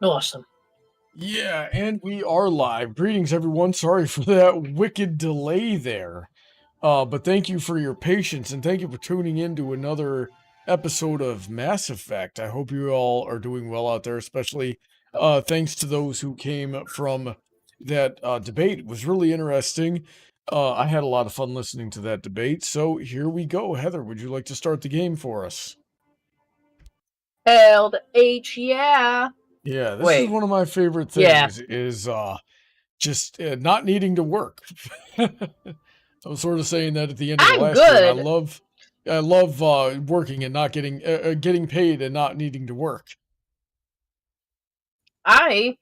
Awesome. Yeah, and we are live. Greetings, everyone. Sorry for that wicked delay there. But thank you for your patience, and thank you for tuning in to another episode of Mass Effect. I hope you all are doing well out there, especially thanks to those who came from that debate. It was really interesting. I had a lot of fun listening to that debate, so here we go. Heather, would you like to start the game for us? Hell to H, yeah. Yeah, this is one of my favorite things, is just not needing to work. I was sort of saying that at the end of the last year. I love working and not getting paid and not needing to work. I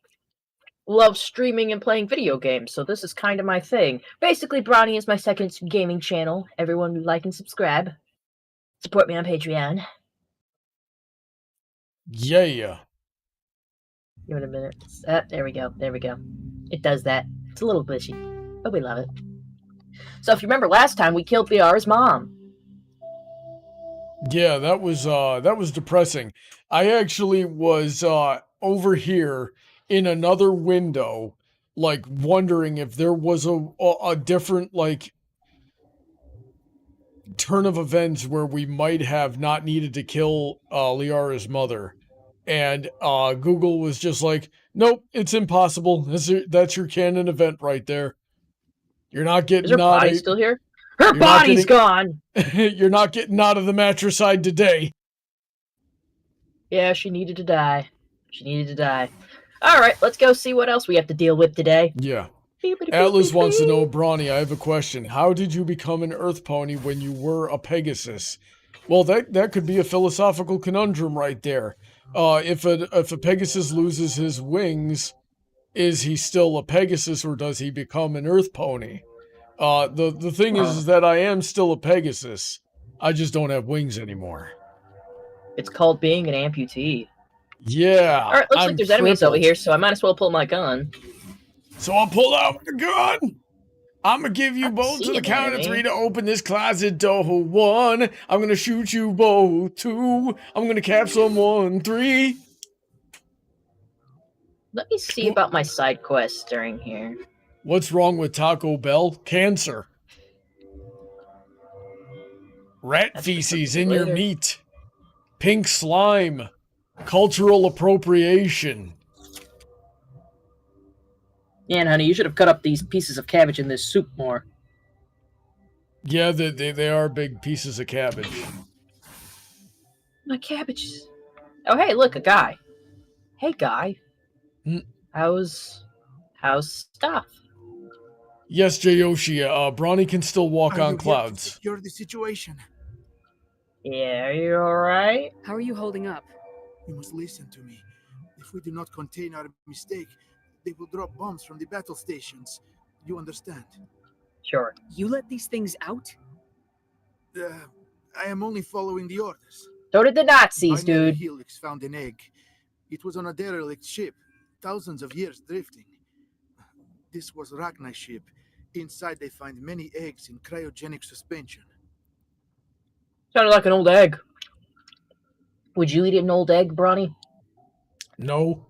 love streaming and playing video games, so this is kind of my thing. Basically, Brawny is my second gaming channel. Everyone like and subscribe. Support me on Patreon. Yeah. Give it a minute. There we go. There we go. It does that. It's a little glitchy, but we love it. So if you remember last time, we killed Liara's mom. Yeah, that was depressing. I actually was over here in another window, like wondering if there was a different like turn of events where we might have not needed to kill Liara's mother. And Google was just like, nope, it's impossible. That's your canon event right there. You're not getting Is her body still here? Her body's gone! You're not getting out of the matricide today. Yeah, she needed to die. She needed to die. Alright, let's go see what else we have to deal with today. Yeah. Atlas wants to know, Brawny, I have a question. How did you become an Earth Pony when you were a Pegasus? Well, that could be a philosophical conundrum right there. If a Pegasus loses his wings, is he still a Pegasus or does he become an Earth Pony? The thing is that I am still a Pegasus. I just don't have wings anymore. It's called being an amputee. Yeah. Alright, looks like there's enemies over here, so I might as well pull my gun. So I'll pull out my gun. I'm gonna give you both to the count of 3 to open this closet door. 1, I'm gonna shoot you both. 2, I'm gonna cap someone. 3. Let me see about my side quests during here. What's wrong with Taco Bell? Cancer. Rat feces in your meat. Pink slime. Cultural appropriation. Yeah, honey, you should have cut up these pieces of cabbage in this soup more. Yeah, they are big pieces of cabbage. My cabbages. Oh, hey, look, a guy. Hey, guy. How's stuff? Yes, Josiah, Brawny can still walk on clouds. You're the situation. Yeah, are you alright? How are you holding up? You must listen to me. If we do not contain our mistake, they will drop bombs from the battle stations. You understand? Sure. You let these things out? I am only following the orders. So did the Nazis, dude. Helix found an egg. It was on a derelict ship, thousands of years drifting. This was Rachni's ship. Inside they find many eggs in cryogenic suspension. Sounded like an old egg. Would you eat an old egg, Brawny? No.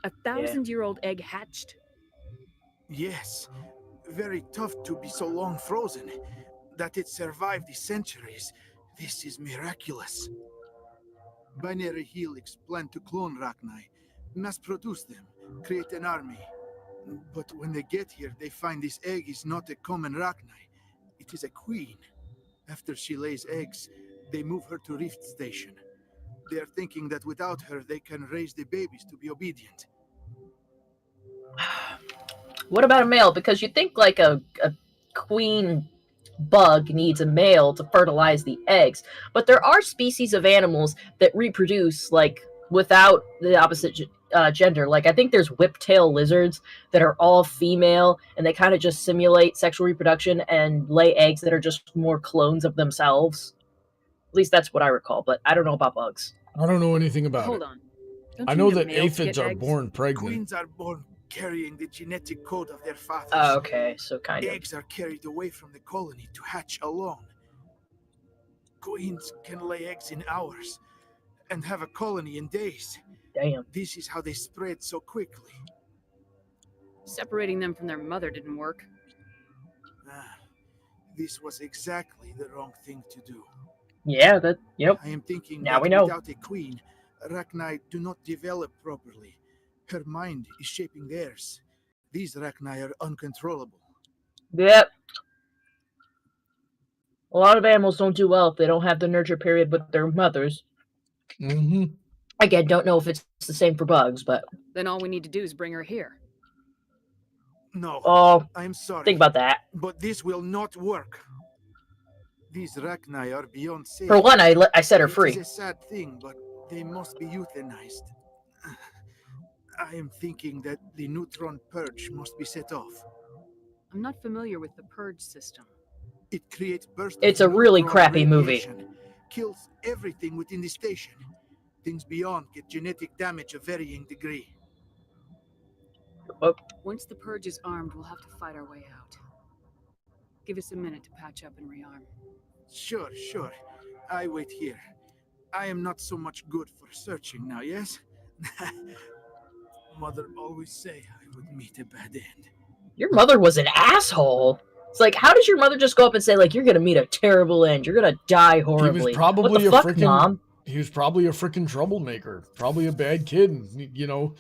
A 1,000-year-old egg hatched? Yes. Very tough to be so long frozen. That it survived the centuries. This is miraculous. Binary Helix plan to clone Rachni, mass produce them, create an army. But when they get here, they find this egg is not a common Rachni. It is a queen. After she lays eggs, they move her to Rift Station. They are thinking that without her, they can raise the babies to be obedient. What about a male? Because you think like a queen bug needs a male to fertilize the eggs, but there are species of animals that reproduce like without the opposite gender. Like I think there's whiptail lizards that are all female and they kind of just simulate sexual reproduction and lay eggs that are just more clones of themselves. At least that's what I recall, but I don't know about bugs. I don't know anything about Hold on. I know that aphids are born pregnant. Queens are born carrying the genetic code of their fathers. Oh, okay, so kind of. Eggs are carried away from the colony to hatch alone. Queens can lay eggs in hours and have a colony in days. Damn. This is how they spread so quickly. Separating them from their mother didn't work. This was exactly the wrong thing to do. Yeah, yep. I am thinking Now that we know. without a queen, Arachni do not develop properly. Her mind is shaping theirs. These Arachni are uncontrollable. Yep. A lot of animals don't do well if they don't have the nurture period with their mothers. Mm-hmm. Again, don't know if it's the same for bugs, but... Then all we need to do is bring her here. No, Oh, I'm sorry. think about that. But this will not work. These Arachni are beyond safe. For one, I set her free. It is a sad thing, but they must be euthanized. I am thinking that the neutron purge must be set off. I'm not familiar with the purge system. It creates bursts It's of a really neutron crappy movie. radiation, kills everything within the station. Things beyond get genetic damage of varying degree. Once the purge is armed, we'll have to fight our way out. Give us a minute to patch up and rearm. Sure. I wait here. I am not so much good for searching now, yes? Mother always say I would meet a bad end. Your mother was an asshole. It's like, how does your mother just go up and say, like, you're gonna meet a terrible end, you're gonna die horribly? He was probably what the fuck, Mom? He was probably a freaking troublemaker. Probably a bad kid, you know.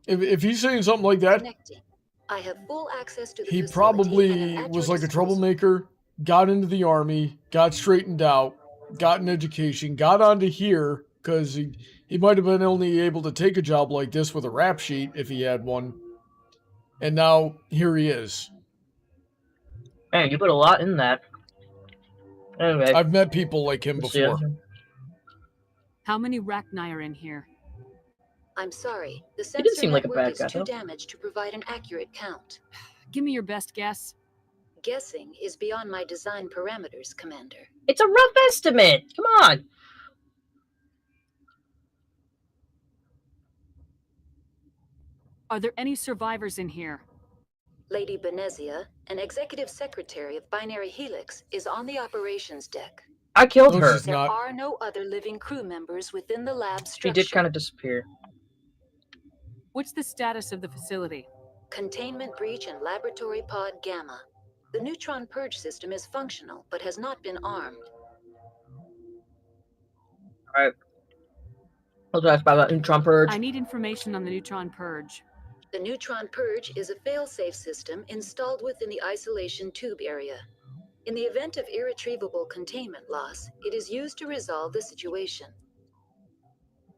If he's saying something like that, Connecting. I have full access to the he facility probably and am at was your like a disposal. troublemaker, got into the army, got straightened out, got an education, got onto here, because he might have been only able to take a job like this with a rap sheet if he had one. And now, here he is. Man, you put a lot in that. Anyway. I've met people like him before. How many Rachni are in here? I'm sorry. The He didn't sensor seem like a network bad is guy, too though. damaged to provide an accurate count. Give me your best guess. Guessing is beyond my design parameters, Commander. It's a rough estimate. Come on. Are there any survivors in here? Lady Benezia, an executive secretary of Binary Helix, is on the operations deck. I killed No, her. she's There not. are no other living crew members within the lab She structure. did kind of disappear. What's the status of the facility? Containment breach and laboratory pod Gamma. The neutron purge system is functional, but has not been armed. Alright. Let's ask about that neutron purge. I need information on the neutron purge. The neutron purge is a fail-safe system installed within the isolation tube area. In the event of irretrievable containment loss, it is used to resolve the situation.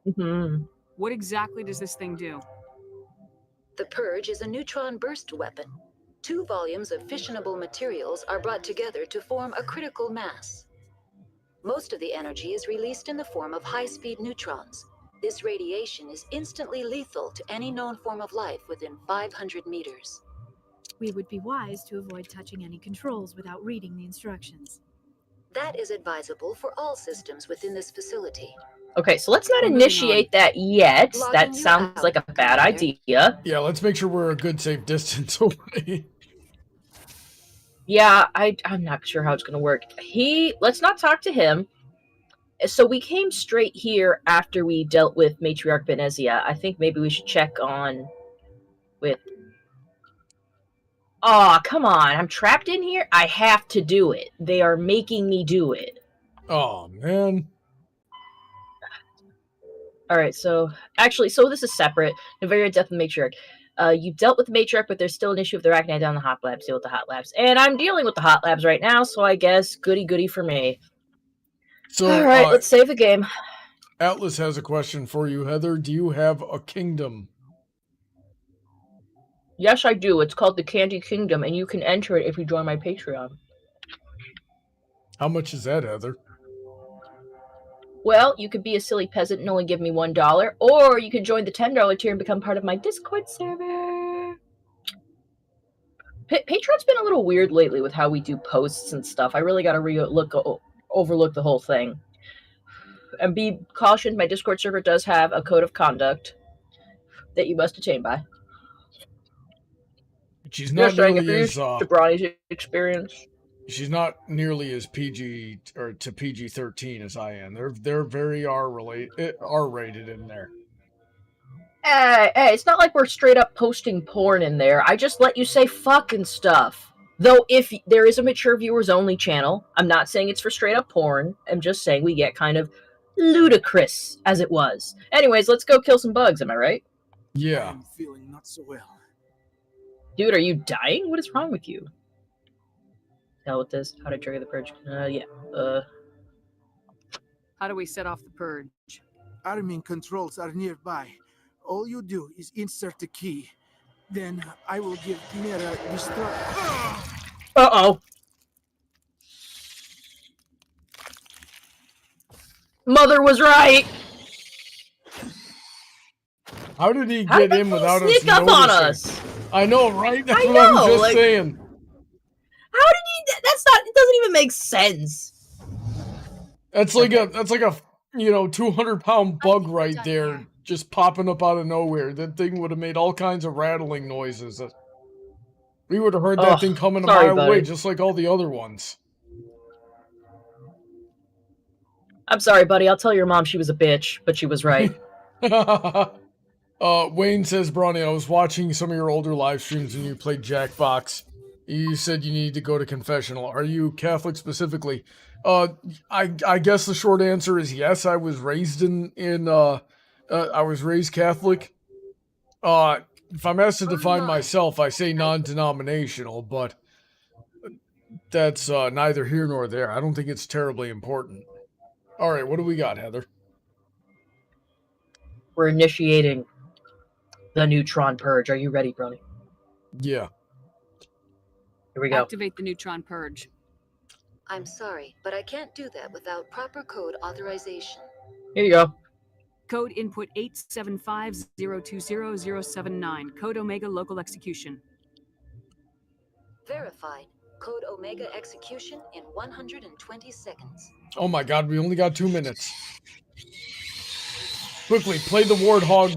Mm-hmm. What exactly does this thing do? The purge is a neutron burst weapon. 2 volumes of fissionable materials are brought together to form a critical mass. Most of the energy is released in the form of high-speed neutrons. This radiation is instantly lethal to any known form of life within 500 meters. We would be wise to avoid touching any controls without reading the instructions. That is advisable for all systems within this facility. Okay, so let's not Moving initiate that yet. Logging That you sounds out, like a bad Commander. idea. Yeah, let's make sure we're a good safe distance away. Yeah, I'm not sure how it's gonna work. Let's not talk to him. So we came straight here after we dealt with Matriarch Benezia. I think maybe we should check on with... Aw, come on. I'm trapped in here? I have to do it. They are making me do it. Oh, man. Alright, so... Actually, so this is separate. Nevaria, Death, and Matriarch. You dealt with the Matriarch, but there's still an issue with the Arachnid down the hot labs. Deal with the hot labs. And I'm dealing with the hot labs right now, so I guess goody-goody for me. So, Alright, let's save the game. Atlas has a question for you, Heather. Do you have a kingdom? Yes, I do. It's called the Candy Kingdom, and you can enter it if you join my Patreon. How much is that, Heather? Well, you could be a silly peasant and only give me $1, or you could join the $10 tier and become part of my Discord server. Patreon's been a little weird lately with how we do posts and stuff. I really gotta overlook the whole thing. And be cautioned, my Discord server does have a code of conduct that you must attain by. She's not Just saying, if nearly you're as... used to Brawny's experience. She's not nearly as PG or to PG-13 as I am. They're very R-rated in there. Hey, it's not like we're straight up posting porn in there. I just let you say fuck and stuff. Though if there is a mature viewers only channel, I'm not saying it's for straight up porn. I'm just saying we get kind of ludicrous as it was. Anyways, let's go kill some bugs, am I right? Yeah. I'm feeling not so well. Dude, are you dying? What is wrong with you? Hell with this. How to trigger the purge? Yeah. How do we set off the purge? Admin controls are nearby. All you do is insert the key. Then I will give Chimera Uh-oh. Mother was right. How did he get in without us sneak up noticing? on us? I know, right? That's I what I was know, just like- saying. How did he? That's not. It doesn't even make sense. That's like a 200-pound bug right there, just popping up out of nowhere. That thing would have made all kinds of rattling noises. We would have heard that thing coming a sorry, mile away, buddy. just like all the other ones. I'm sorry, buddy. I'll tell your mom she was a bitch, but she was right. Wayne says, Brawny, I was watching some of your older live streams when you played Jackbox. You said you need to go to confessional. Are you Catholic specifically? I guess the short answer is yes. I was raised I was raised Catholic. If I'm asked to define myself, I say non-denominational, but that's neither here nor there. I don't think it's terribly important. All right, what do we got, Heather? We're initiating the neutron purge. Are you ready, Brony? Yeah. Here we go. Activate the neutron purge. I'm sorry, but I can't do that without proper code authorization. Here you go. Code input 875020079. Code Omega local execution. Verified. Code Omega execution in 120 seconds. Oh my god, we only got 2 minutes. Quickly, play the Warthog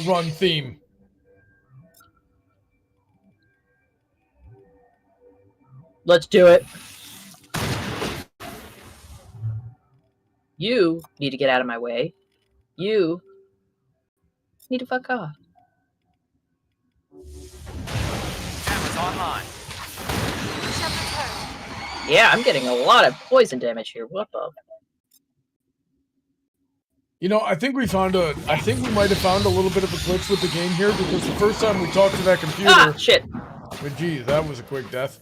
run theme. Let's do it. You need to get out of my way. You need to fuck off. Cameras online. Yeah, I'm getting a lot of poison damage here. What the? You know, I think we might have found a little bit of a glitch with the game here, because the first time we talked to that computer... Ah, shit. But geez, that was a quick death.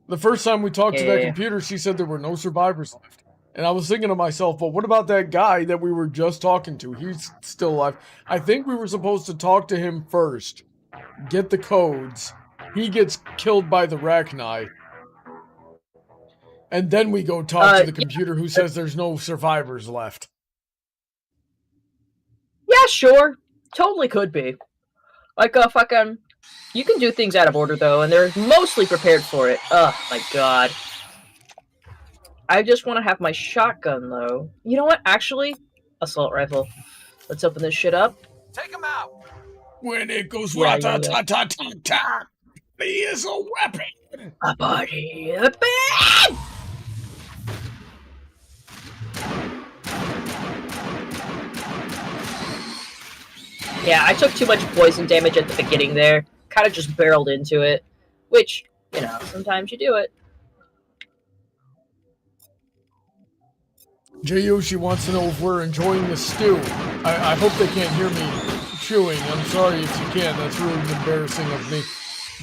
The first time we talked to that computer, she said there were no survivors left. And I was thinking to myself, well, what about that guy that we were just talking to? He's still alive. I think we were supposed to talk to him first, get the codes. He gets killed by the Arachnai. And then we go talk to the computer who says there's no survivors left. Yeah, sure. Totally could be. Like, fucking... You can do things out of order, though, and they're mostly prepared for it. Oh, my god. I just want to have my shotgun, though. You know what? Actually, assault rifle. Let's open this shit up. Take him out. When it goes Yeah, rat-ta-ta-ta-ta-ta, he is a weapon. A body, a bed! Yeah, I took too much poison damage at the beginning there. Kind of just barreled into it. Which, you know, sometimes you do it. Jyoshi wants to know if we're enjoying the stew. I hope they can't hear me chewing. I'm sorry if you can. That's really embarrassing of me.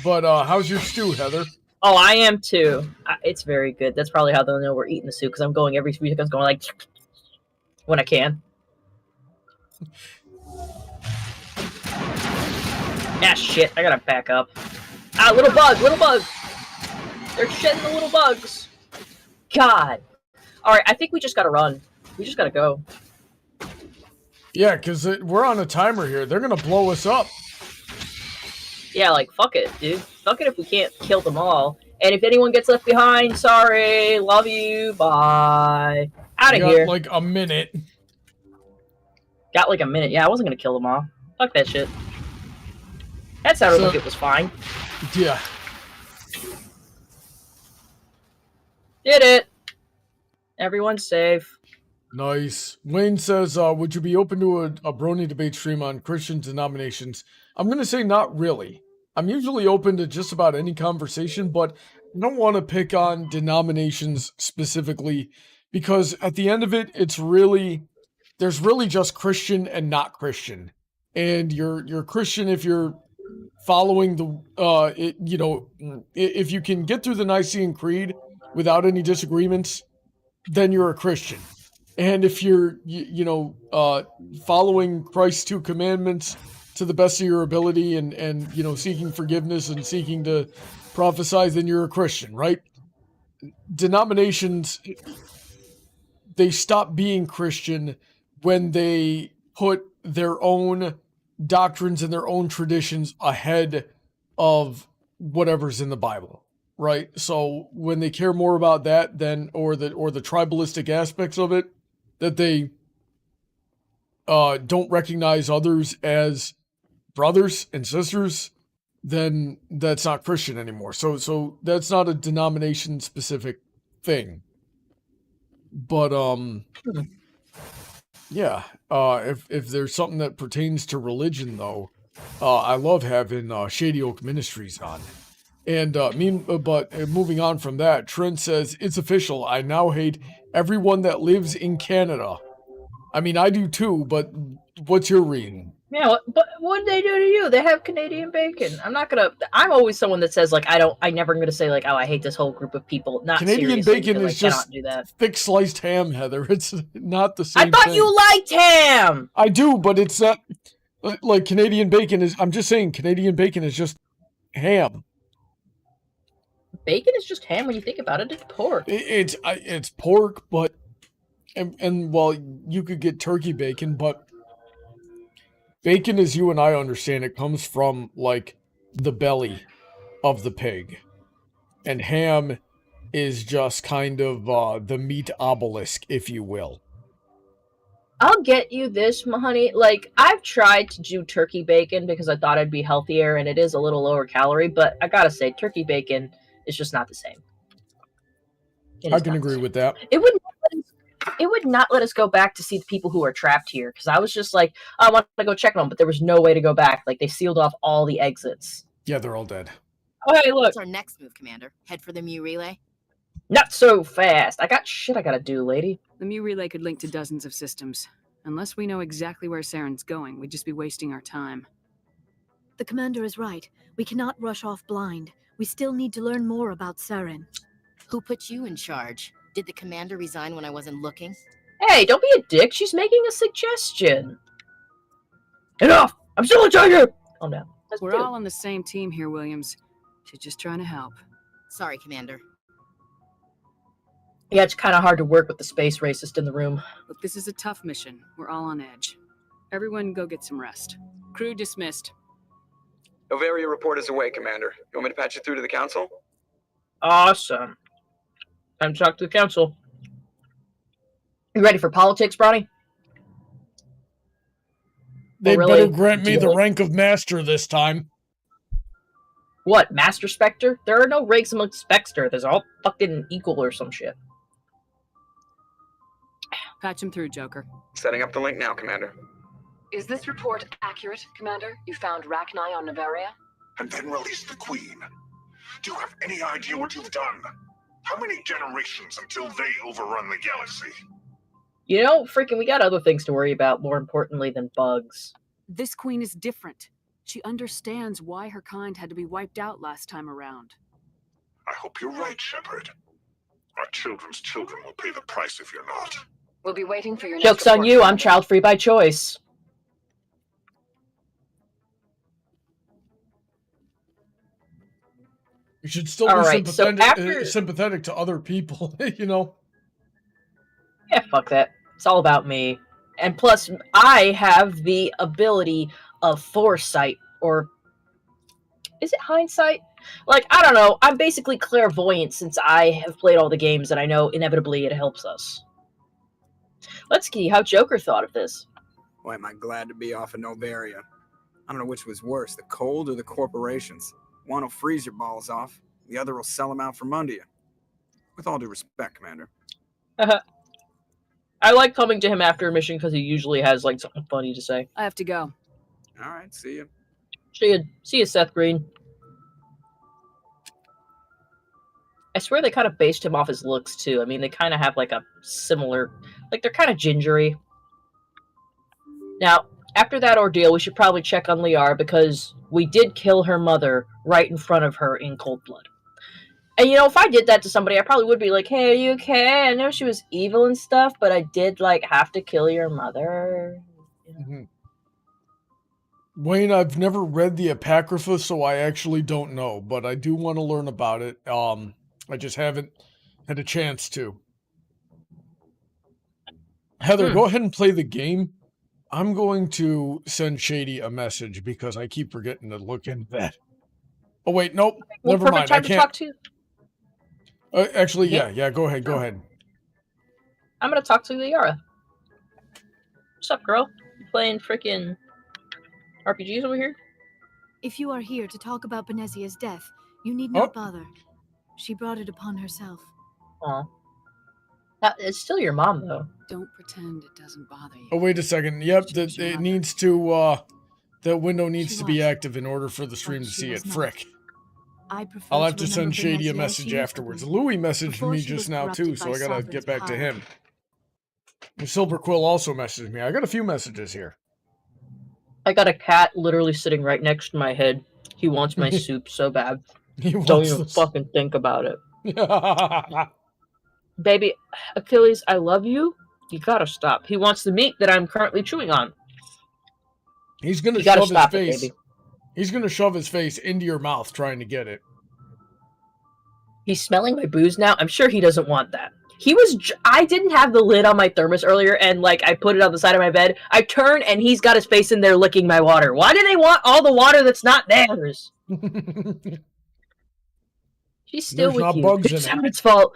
But how's your stew, Heather? Oh, I am too. It's very good. That's probably how they'll know we're eating the soup, because I'm going every few seconds going like... when I can. Ah, shit. I gotta back up. Ah, little bug! Little bug! They're shedding the little bugs. God. Alright, I think we just gotta run. We just gotta go. Yeah, because we're on a timer here. They're going to blow us up. Yeah, like, fuck it, dude. Fuck it if we can't kill them all. And if anyone gets left behind, sorry. Love you. Bye. Out of here. Like a minute. Got like a minute. Yeah, I wasn't gonna kill them all. Fuck that shit. That sounded like it was fine. Yeah. Did it. Everyone's safe. Nice. Wayne says, would you be open to a Brony debate stream on Christian denominations? I'm going to say not really. I'm usually open to just about any conversation, but I don't want to pick on denominations specifically because at the end of it, there's really just Christian and not Christian. And you're Christian if you're following if you can get through the Nicene Creed without any disagreements, then you're a Christian. And if you're, following Christ's 2 commandments to the best of your ability and seeking forgiveness and seeking to prophesy, then you're a Christian, right? Denominations, they stop being Christian when they put their own doctrines and their own traditions ahead of whatever's in the Bible. Right? So when they care more about that than or the tribalistic aspects of it, that they don't recognize others as brothers and sisters, then that's not Christian anymore. So that's not a denomination specific thing. But yeah, if there's something that pertains to religion though, I love having Shady Oak Ministries on. And but moving on from that, Trent says, it's official. I now hate everyone that lives in Canada. I mean, I do too, but what's your reading? Yeah, but what did they do to you? They have Canadian bacon. I'm always someone that says, like, I'm never going to say, like, oh, I hate this whole group of people. Not Canadian bacon is just do that. thick sliced ham, Heather. It's not the same I thought thing. you liked ham! I do, but it's not, like, Canadian bacon is, I'm just saying, Canadian bacon is just ham. Bacon is just ham when you think about it. It's pork. It's pork, but and well, you could get turkey bacon, but bacon, as you and I understand it, comes from like the belly of the pig, and ham is just kind of the meat obelisk, if you will. I'll get you this, honey. Like, I've tried to do turkey bacon because I thought it'd be healthier, and it is a little lower calorie, but I gotta say, turkey bacon is just not the same. I can agree with that. It would not let us go back to see the people who are trapped here, because I was just like, I want to go check them, but there was no way to go back. Like, they sealed off all the exits. Yeah, they're all dead. Oh, hey, look. What's our next move, Commander? Head for the Mu Relay? Not so fast. I got shit I gotta do, lady. The Mu Relay could link to dozens of systems. Unless we know exactly where Saren's going, we'd just be wasting our time. The commander is right. We cannot rush off blind. We still need to learn more about Saren. Who put you in charge? Did the commander resign when I wasn't looking? Hey, don't be a dick. She's making a suggestion. Enough! I'm still in charge here! Calm down. We're all on the same team here, Williams. She's just trying to help. Sorry, Commander. Yeah, it's kind of hard to work with the space racist in the room. Look, this is a tough mission. We're all on edge. Everyone go get some rest. Crew dismissed. Novaria report is away, Commander. You want me to patch it through to the council? Awesome. Time to talk to the council. You ready for politics, Brawny? They really? better grant me the rank of master this time. What, Master Spectre? There are no ranks amongst Spectre. There's all fucking equal or some shit. Patch him through, Joker. Setting up the link now, Commander. Is this report accurate, Commander? You found Rachni on Novaria? And then released the Queen. Do you have any idea what you've done? How many generations until they overrun the galaxy? You know, freaking, we got other things to worry about more importantly than bugs. This Queen is different. She understands why her kind had to be wiped out last time around. I hope you're right, Shepard. Our children's children will pay the price if you're not. We'll be waiting for your Joke's next on you, I'm child-free by choice. You should still be sympathetic to other people, you know? Yeah, fuck that. It's all about me. And plus, I have the ability of foresight, or is it hindsight? Like, I don't know. I'm basically clairvoyant since I have played all the games, and I know inevitably it helps us. Let's see how Joker thought of this. Boy, am I glad to be off of Novaria. I don't know which was worse, the cold or the corporations. One will freeze your balls off, the other will sell them out from under you. With all due respect, Commander. I like coming to him after a mission because he usually has like something funny to say. I have to go. All right, see you. See you, Seth Green. I swear they kind of based him off his looks too. I mean, they kind of have like a similar, like they're kind of gingery. Now, after that ordeal, we should probably check on Liara because we did kill her mother right in front of her in cold blood. And you know, if I did that to somebody, I probably would be like, "Hey, are you okay? I know she was evil and stuff, but I did like have to kill your mother." Mm-hmm. Wayne, I've never read the Apocrypha, so I actually don't know, but I do want to learn about it. I just haven't had a chance to. Heather, go ahead and play the game. I'm going to send Shady a message because I keep forgetting to look into that. Oh, wait, nope. Well, Never mind. I can't. Talk to you. Actually, yeah, go ahead. Go ahead. I'm going to talk to Liara. What's up, girl? You playing freaking RPGs over here? If you are here to talk about Benezia's death, you need not bother. She brought it upon herself. Aw. It's still your mom, though. Don't pretend it doesn't bother you. Oh, wait a second. Yep, it needs to, that window needs to be active in order for the stream to see it. Frick. I'll have to send Shady a message afterwards. Louis messaged me just now, too, so I gotta get back to him. And Silver Quill also messaged me. I got a few messages here. I got a cat literally sitting right next to my head. He wants my soup so bad. Don't even fucking think about it. Baby, Achilles, I love you. You gotta stop. He wants the meat that I'm currently chewing on. He's gonna shove his face. He's gonna shove his face into your mouth trying to get it. He's smelling my booze now. I'm sure he doesn't want that. I didn't have the lid on my thermos earlier, and like I put it on the side of my bed. I turn and he's got his face in there licking my water. Why do they want all the water that's not theirs? She's still with you. It's Emmett's fault.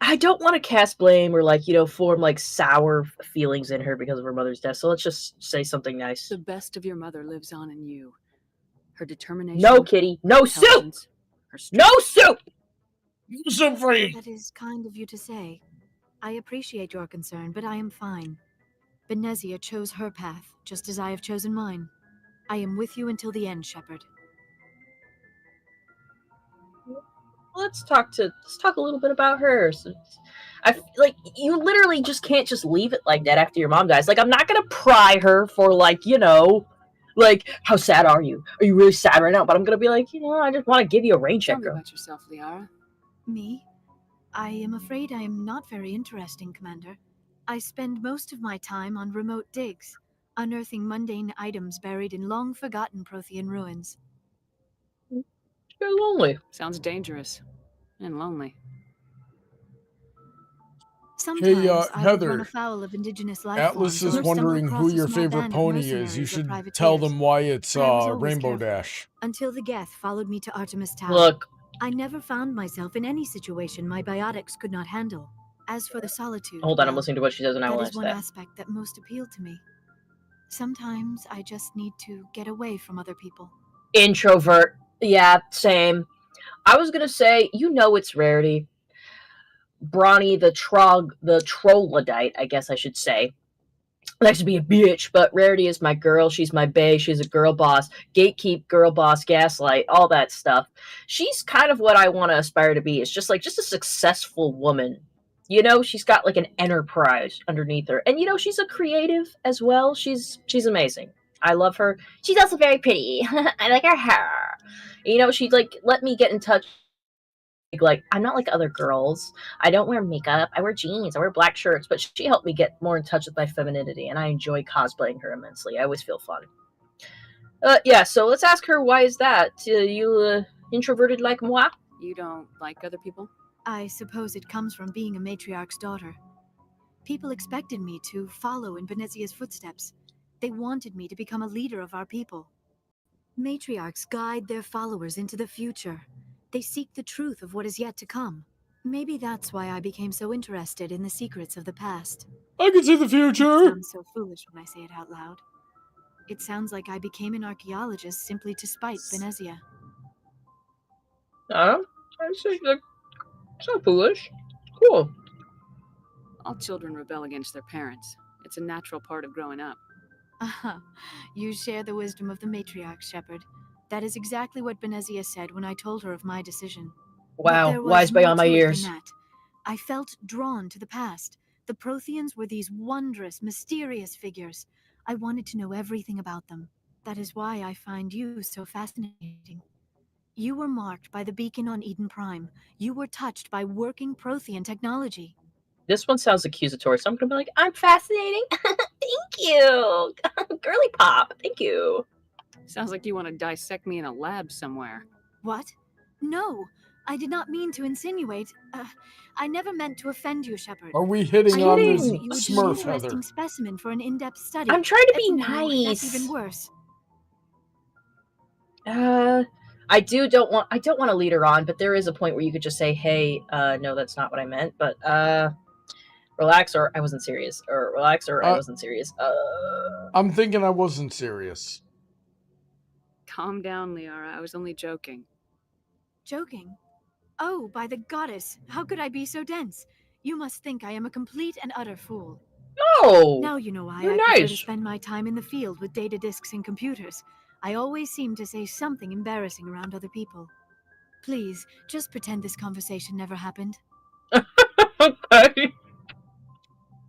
I don't want to cast blame or like, you know, form like sour feelings in her because of her mother's death. So let's just say something nice. The best of your mother lives on in you. Her determination. No, Kitty. No soup. No soup. No soup for you. That is kind of you to say. I appreciate your concern, but I am fine. Benezia chose her path, just as I have chosen mine. I am with you until the end, Shepard. Let's talk a little bit about her. So I like you literally just can't just leave it like that after your mom dies. Like I'm not gonna pry her for like, you know, like how sad are you? Are you really sad right now? But I'm gonna be like, you know, I just want to give you a rain check. Tell me about yourself, Liara. Me? I am afraid I am not very interesting, Commander. I spend most of my time on remote digs, unearthing mundane items buried in long-forgotten Prothean ruins. You're lonely. Sounds dangerous and lonely. Sometimes hey, Heather, run afoul of indigenous life Atlas is wondering who your favorite pony is. You should tell them why it's Rainbow Dash. Until the Geth followed me to Artemis Tower. Look. I never found myself in any situation my biotics could not handle. As for the solitude... Hold on, I'm listening to what she says and I will answer that. That is one aspect that most appealed to me. Sometimes I just need to get away from other people. Introvert. Yeah, same. I was gonna say, you know it's Rarity. Brawny, the troglodyte, I guess I should say. Likes to be a bitch, but Rarity is my girl. She's my bae. She's a girl boss. Gatekeep, girl boss, gaslight, all that stuff. She's kind of what I want to aspire to be. It's just a successful woman. You know, she's got like an enterprise underneath her. And you know, she's a creative as well. She's amazing. I love her. She's also very pretty. I like her hair. You know, she'd like let me get in touch. Like, I'm not like other girls. I don't wear makeup. I wear jeans. I wear black shirts. But she helped me get more in touch with my femininity, and I enjoy cosplaying her immensely. I always feel fun. Yeah, so let's ask her, why is that? You introverted like moi? You don't like other people? I suppose it comes from being a matriarch's daughter. People expected me to follow in Benezia's footsteps. They wanted me to become a leader of our people. Matriarchs guide their followers into the future. They seek the truth of what is yet to come. Maybe that's why I became so interested in the secrets of the past. I can see the future! It sounds so foolish when I say it out loud. It sounds like I became an archaeologist simply to spite Benezia. I see. It's not foolish. Cool. All children rebel against their parents. It's a natural part of growing up. You share the wisdom of the matriarch, Shepard. That is exactly what Benezia said when I told her of my decision. Wow, wise beyond my years. That. I felt drawn to the past. The Protheans were these wondrous, mysterious figures. I wanted to know everything about them. That is why I find you so fascinating. You were marked by the beacon on Eden Prime. You were touched by working Prothean technology. This one sounds accusatory, so I'm gonna be like, I'm fascinating. Thank you. Girly pop. Thank you. Sounds like you want to dissect me in a lab somewhere. What? No, I did not mean to insinuate. I never meant to offend you, Shepard. Are we hitting on this you would be an Smurf, interesting Heather? specimen for an in-depth study. I'm trying to be No, nice. That's even worse. I don't want to lead her on, but there is a point where you could just say, hey, no, that's not what I meant, but relax, or I wasn't serious, or relax, or I wasn't serious. I'm thinking I wasn't serious. Calm down, Liara. I was only joking. Joking? Oh, by the goddess, how could I be so dense? You must think I am a complete and utter fool. No! Now you know why You're I prefer nice. to spend my time in the field with data disks and computers. I always seem to say something embarrassing around other people. Please, just pretend this conversation never happened. Okay.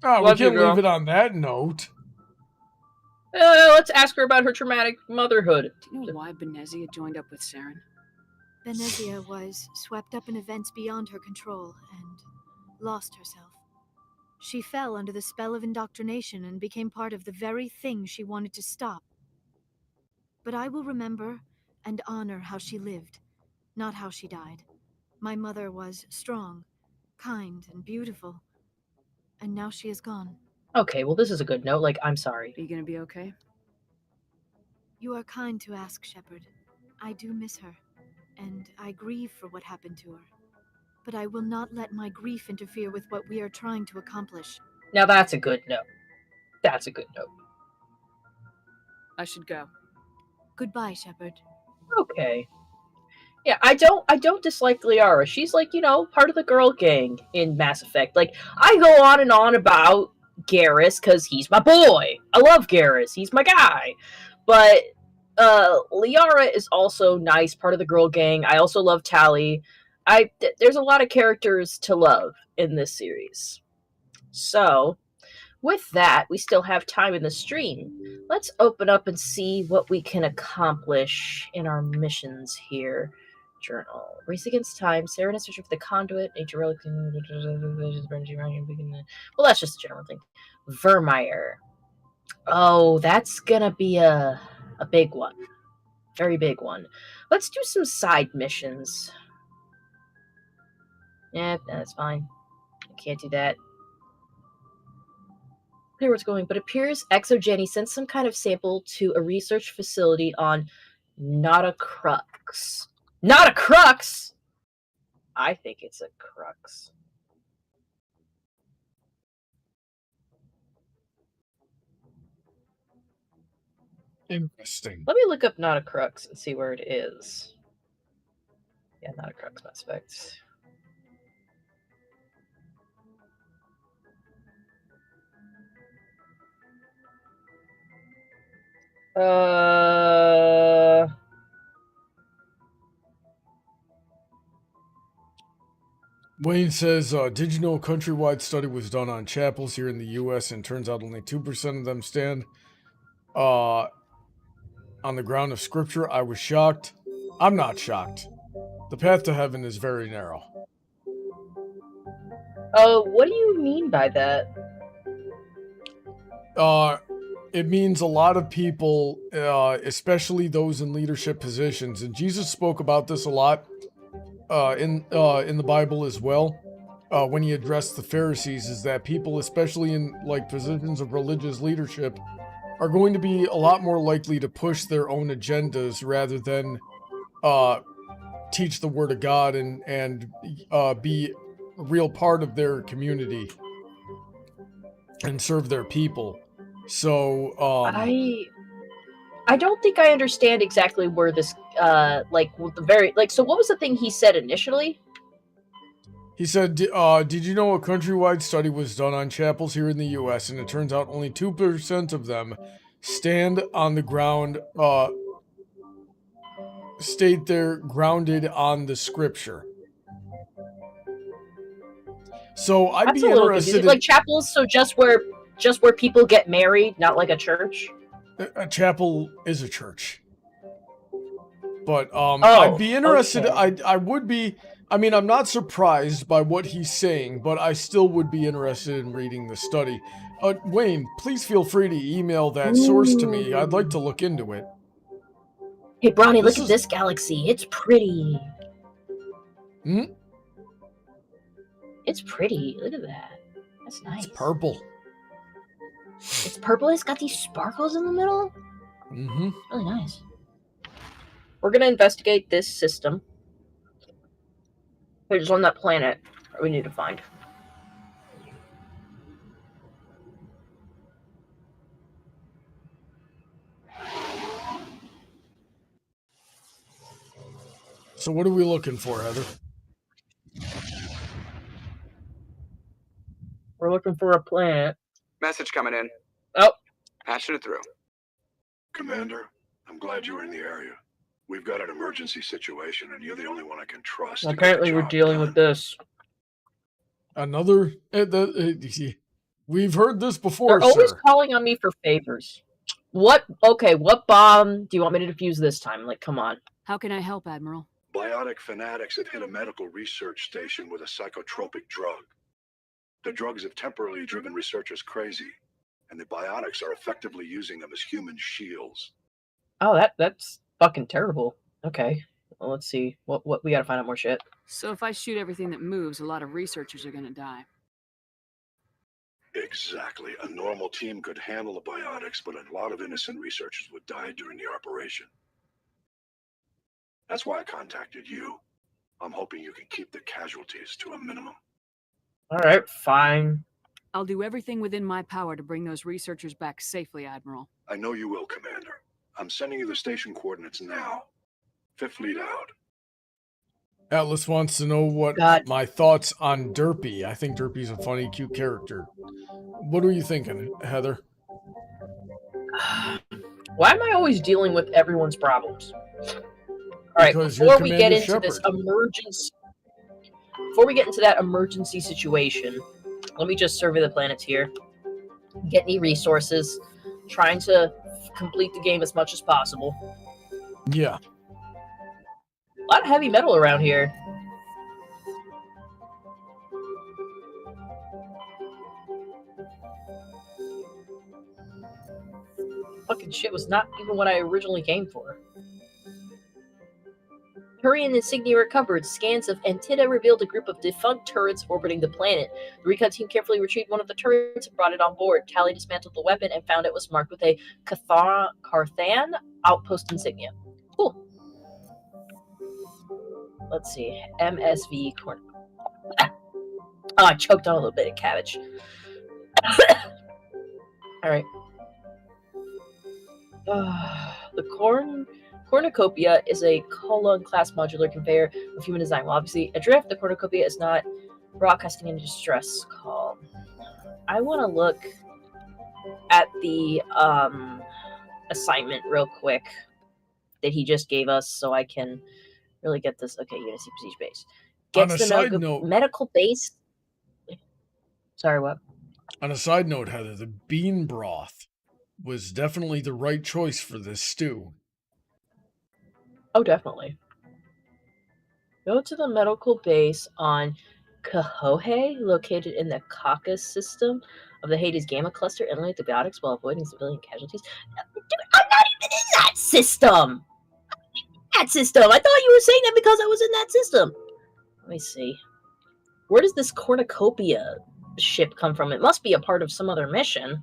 Oh, we can't leave it on that note. Let's ask her about her traumatic motherhood. Do you know why Benezia joined up with Saren? Benezia was swept up in events beyond her control and lost herself. She fell under the spell of indoctrination and became part of the very thing she wanted to stop. But I will remember and honor how she lived, not how she died. My mother was strong, kind, and beautiful, and now she is gone. Okay, well, this is a good note. Like, I'm sorry. Are you gonna be okay? You are kind to ask, Shepard. I do miss her, and I grieve for what happened to her. But I will not let my grief interfere with what we are trying to accomplish. Now that's a good note. That's a good note. I should go. Goodbye, Shepard. Okay. Yeah, I don't dislike Liara. She's like, you know, part of the girl gang in Mass Effect. Like, I go on and on about Garrus because he's my boy. I love Garrus. He's my guy. But Liara is also nice, part of the girl gang. I also love Tali. There's a lot of characters to love in this series. So, with that, we still have time in the stream. Let's open up and see what we can accomplish in our missions here. Journal. Race against time. Saren is searching for the conduit. Nature relic. Well, that's just a general thing. Vermeer. Oh, that's gonna be a big one. Very big one. Let's do some side missions. Yeah, that's fine. I can't do that. Clear where it's going, but appears ExoJenny sent some kind of sample to a research facility on not a crux. Not a crux! I think it's a crux. Interesting. Let me look up not a crux and see where it is. Yeah, not a crux, Mass Effect. Wayne says, did you know a countrywide study was done on chapels here in the U.S. and turns out only 2% of them stand on the ground of scripture? I was shocked. I'm not shocked. The path to heaven is very narrow. What do you mean by that? It means a lot of people, especially those in leadership positions, and Jesus spoke about this a lot in the Bible as well, when he addressed the Pharisees, is that people, especially in like positions of religious leadership, are going to be a lot more likely to push their own agendas rather than teach the Word of God and be a real part of their community and serve their people. So I don't think I understand exactly where this so what was the thing he said initially? He said, did you know a countrywide study was done on chapels here in the U.S., and it turns out only 2% of them stand on the ground, state they're grounded on the scripture. So I'd That's be a little interested confusing. Like chapels, so just where people get married, not like a church? A chapel is a church. But I'd be interested. Okay. I would be. I mean, I'm not surprised by what he's saying, but I still would be interested in reading the study. Wayne, please feel free to email that source to me. I'd like to look into it. Hey, Brawny, look at this galaxy. It's pretty. Hmm? It's pretty. Look at that. That's nice. It's purple. It's purple. It's got these sparkles in the middle. Mm-hmm. Really nice. We're gonna investigate this system. There's on that planet that we need to find. So what are we looking for, Heather? We're looking for a planet. Message coming in. Oh. Patching it through. Commander, I'm glad you were in the area. We've got an emergency situation, and you're the only one I can trust. Apparently, we're dealing with this. Another. We've heard this before, They're always sir. calling on me for favors. What? Okay, what bomb do you want me to defuse this time? Like, come on. How can I help, Admiral? Biotic fanatics have hit a medical research station with a psychotropic drug. The drugs have temporarily driven researchers crazy, and the biotics are effectively using them as human shields. Oh, that's fucking terrible. Okay. Well, let's see. What we gotta find out more shit. So if I shoot everything that moves, a lot of researchers are gonna die. Exactly. A normal team could handle the biotics, but a lot of innocent researchers would die during the operation. That's why I contacted you. I'm hoping you can keep the casualties to a minimum. Alright, fine. I'll do everything within my power to bring those researchers back safely, Admiral. I know you will, Commander. I'm sending you the station coordinates now. Fifth Fleet out. Atlas wants to know what my thoughts on Derpy. I think Derpy's a funny, cute character. What are you thinking, Heather? Why am I always dealing with everyone's problems? Alright, before we get into this emergency... Before we get into that emergency situation, let me just survey the planets here. Get any resources. Trying to complete the game as much as possible. Yeah. A lot of heavy metal around here. Fucking shit was not even what I originally came for. Turian insignia recovered. Scans of Antida revealed a group of defunct turrets orbiting the planet. The recon team carefully retrieved one of the turrets and brought it on board. Callie dismantled the weapon and found it was marked with a Carthan outpost insignia. Cool. Let's see. MSV corner. Oh, I choked on a little bit of cabbage. Alright. The cornucopia is a colon-class modular conveyor of human design. Well, obviously, adrift, the cornucopia is not broadcasting any distress call. I want to look at the assignment real quick that he just gave us so I can really get this. Okay, Unity Prestige base. On a side note, medical base. Sorry, what? On a side note, Heather, the bean broth was definitely the right choice for this stew. Oh, definitely. Go to the medical base on Kahohe, located in the Caucasus system of the Hades Gamma Cluster. Eliminate the biotics while avoiding civilian casualties. Dude, I'm not even in that system! I thought you were saying that because I was in that system. Let me see. Where does this cornucopia ship come from? It must be a part of some other mission.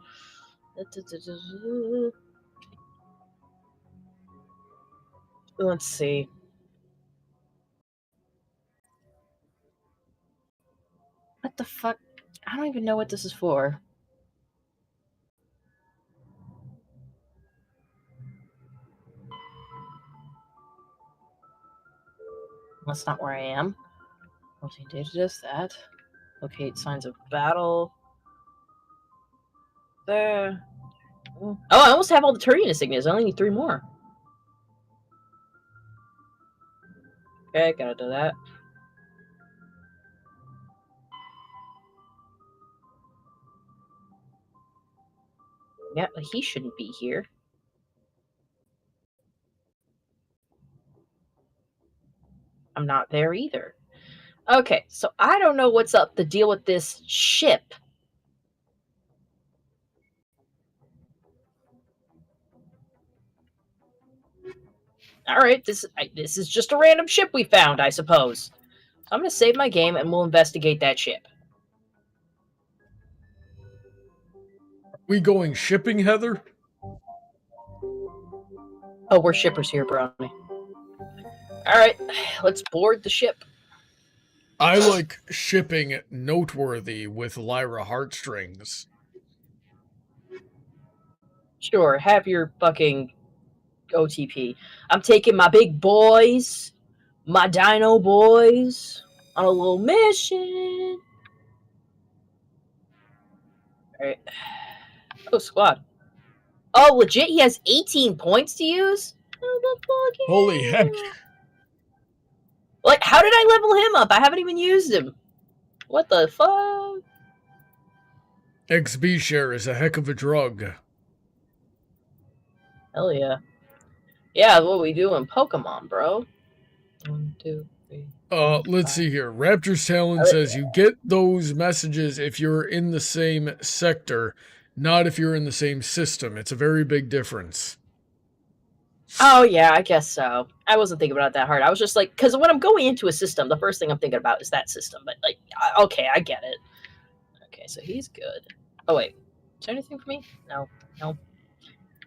Let's see. What the fuck? I don't even know what this is for. That's not where I am. Routine data does that. Locate signs of battle. There. Oh, I almost have all the Turian insignias. I only need 3 more. Okay, gotta do that. Yeah, but he shouldn't be here. I'm not there either. Okay, so I don't know what's up to deal with this ship. All right, this is just a random ship we found, I suppose. So I'm going to save my game and we'll investigate that ship. We going shipping, Heather? Oh, we're shippers here, Brony. All right, let's board the ship. I like shipping noteworthy with Lyra heartstrings. Sure, have your fucking OTP. I'm taking my big boys, my dino boys, on a little mission. All right. Oh, squad. Oh, legit? He has 18 points to use? Oh, the fuck. Holy heck. Like, how did I level him up? I haven't even used him. What the fuck? XB share is a heck of a drug. Hell yeah. Yeah, what we do in Pokemon, bro. 1, 2, 3. Let's see here. Raptor's Talon says you get those messages if you're in the same sector, not if you're in the same system. It's a very big difference. Oh, yeah, I guess so. I wasn't thinking about it that hard. I was just like, because when I'm going into a system, the first thing I'm thinking about is that system. But, like, okay, I get it. Okay, so he's good. Oh, wait. Is there anything for me? No. No.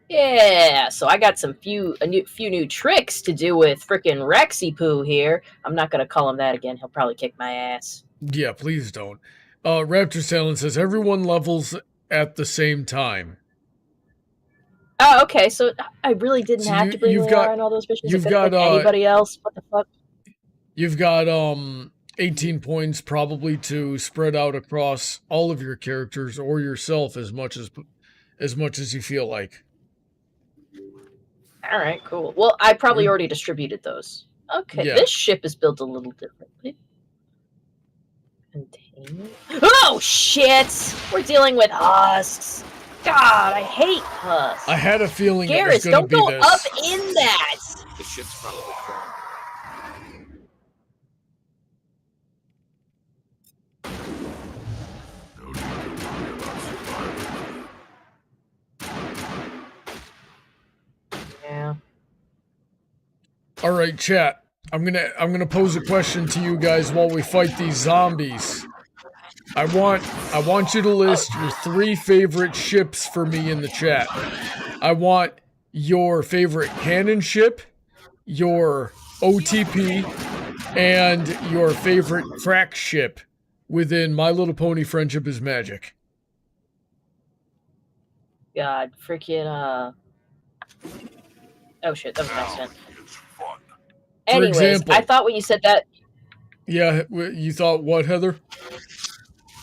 Yeah, so I got some few new tricks to do with frickin' Rexy Poo here. I'm not going to call him that again. He'll probably kick my ass. Yeah, please don't. Raptor's Talon says everyone levels at the same time. Oh, okay. So I really didn't have to bring Lyra and all those missions. You've got anybody else. What the fuck? You've got 18 points probably to spread out across all of your characters or yourself as much as you feel like. All right, cool. Well, I probably already distributed those. Okay, yeah. This ship is built a little differently. Containment. Oh shit! We're dealing with husks. God, I hate husks. I had a feeling Garrus, it was going to be don't this. go up in that. The ship's probably gone. Yeah. All right, chat. I'm gonna pose a question to you guys while we fight these zombies. I want you to list your 3 favorite ships for me in the chat. I want your favorite cannon ship, your OTP, and your favorite crack ship within My Little Pony Friendship is Magic. God, freaking Oh shit, that was an accident. Anyways, example, I thought when you said that. Yeah, you thought what, Heather?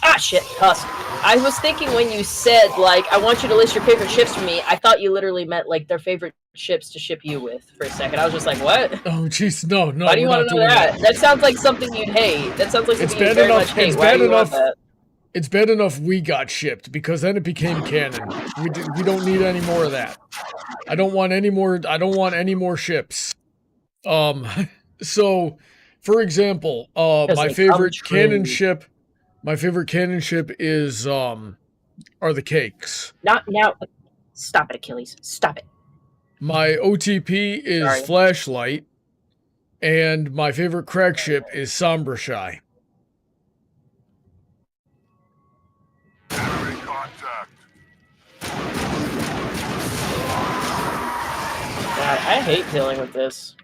Ah, shit, husk. I was thinking when you said, like, I want you to list your favorite ships for me, I thought you literally meant, like, their favorite ships to ship you with for a second. I was just like, what? Oh, jeez, no. Why do you want to know that? That sounds like something you'd hate. That sounds like something you'd very much hate. Why do you want that? It's bad enough we got shipped, because then it became canon. We don't need any more of that. I don't want any more ships. So, for example, my favorite cannon ship is are the cakes. Not now. Stop it, Achilles. Stop it. My OTP is Flashlight, and my favorite crack ship is Sombra Shy. Enemy contact. God, I hate dealing with this.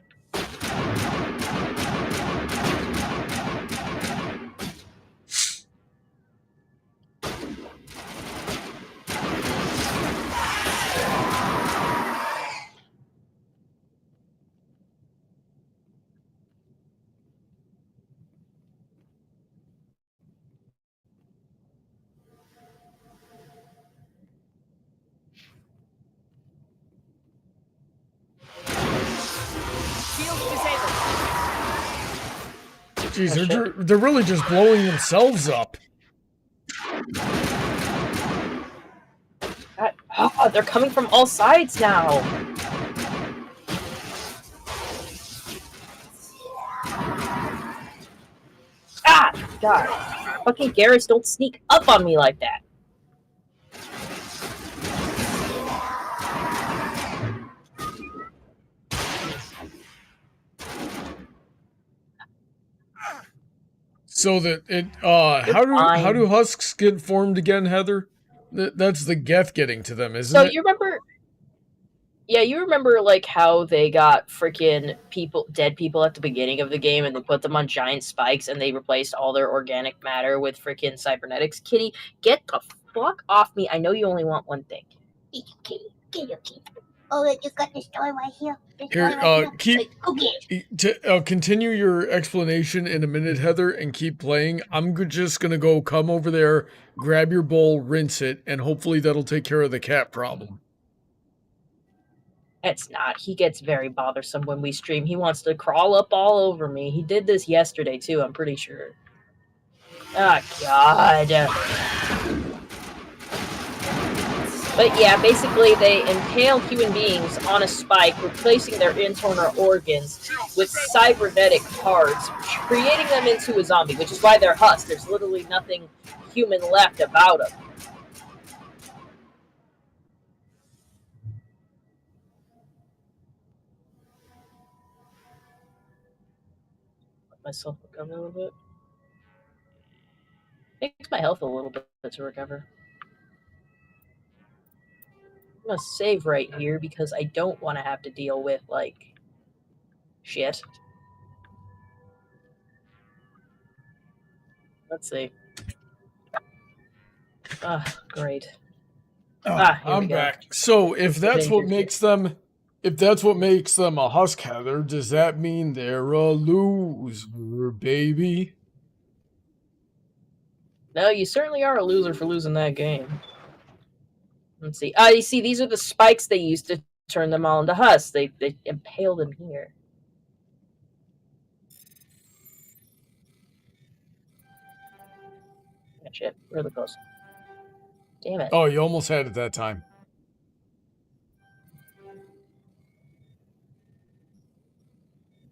Jeez, they're really just blowing themselves up. Oh, they're coming from all sides now. Ah, God. Fucking Garrus, don't sneak up on me like that. So that it, how do husks get formed again, Heather? That's the Geth getting to them, isn't it? So you remember? Yeah, you remember like how they got freaking dead people at the beginning of the game, and they put them on giant spikes, and they replaced all their organic matter with freaking cybernetics. Kitty, get the fuck off me! I know you only want one thing. Kitty, get your teeth. Oh, I just got this toy right here. Continue your explanation in a minute, Heather, and keep playing. I'm just gonna go come over there, grab your bowl, rinse it, and hopefully that'll take care of the cat problem. It's not. He gets very bothersome when we stream. He wants to crawl up all over me. He did this yesterday too, I'm pretty sure. Oh, God. But yeah, basically they impale human beings on a spike, replacing their internal organs with cybernetic parts, creating them into a zombie, which is why they're husk. There's literally nothing human left about them. Let myself recover a little bit. Takes my health a little bit to recover. I'm gonna save right here because I don't want to have to deal with, like, shit. Let's see. Ah, great. Here I'm back. So if that's what makes them, a husk, Heather, does that mean they're a loser, baby? No, you certainly are a loser for losing that game. Let's see. You see, these are the spikes they used to turn them all into husks. They impaled them here. Oh, shit, really close. Damn it. Oh, you almost had it that time.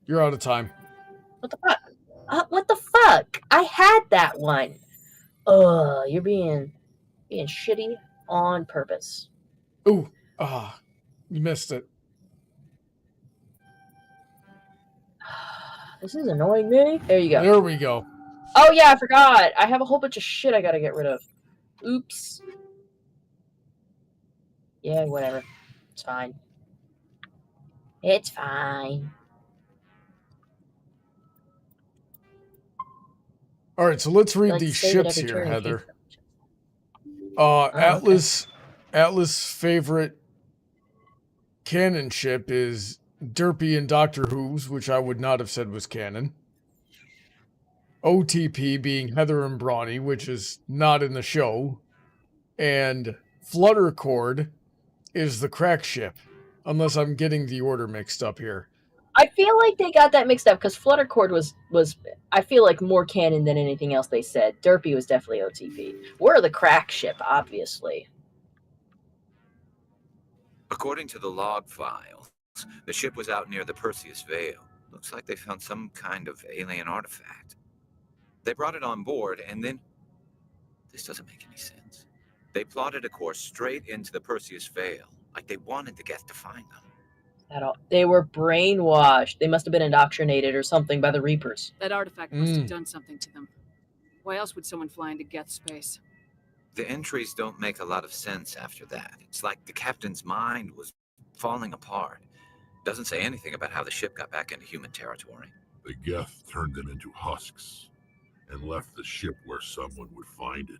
You're out of time. What the fuck? What the fuck? I had that one. Ugh, you're being shitty on purpose. Ooh, you missed it. This is annoying me. There you go. There we go. Oh yeah, I forgot. I have a whole bunch of shit I gotta get rid of. Oops. Yeah, whatever. It's fine. It's fine. All right, so let's read these ships here, Heather. Atlas favorite canon ship is Derpy and Doctor Who's, which I would not have said was canon. OTP being Heather and Brawny, which is not in the show. And Fluttercord is the crack ship, unless I'm getting the order mixed up here. I feel like they got that mixed up because Fluttercord was I feel like more canon than anything else they said. Derpy was definitely OTP. We're the crack ship, obviously. According to the log files, the ship was out near the Perseus Veil. Looks like they found some kind of alien artifact. They brought it on board, and then... This doesn't make any sense. They plotted a course straight into the Perseus Veil, like they wanted the Geth to find them. They were brainwashed. They must have been indoctrinated or something by the Reapers. That artifact must have done something to them. Why else would someone fly into Geth space? The entries don't make a lot of sense after that. It's like the captain's mind was falling apart. Doesn't say anything about how the ship got back into human territory. The Geth turned them into husks and left the ship where someone would find it,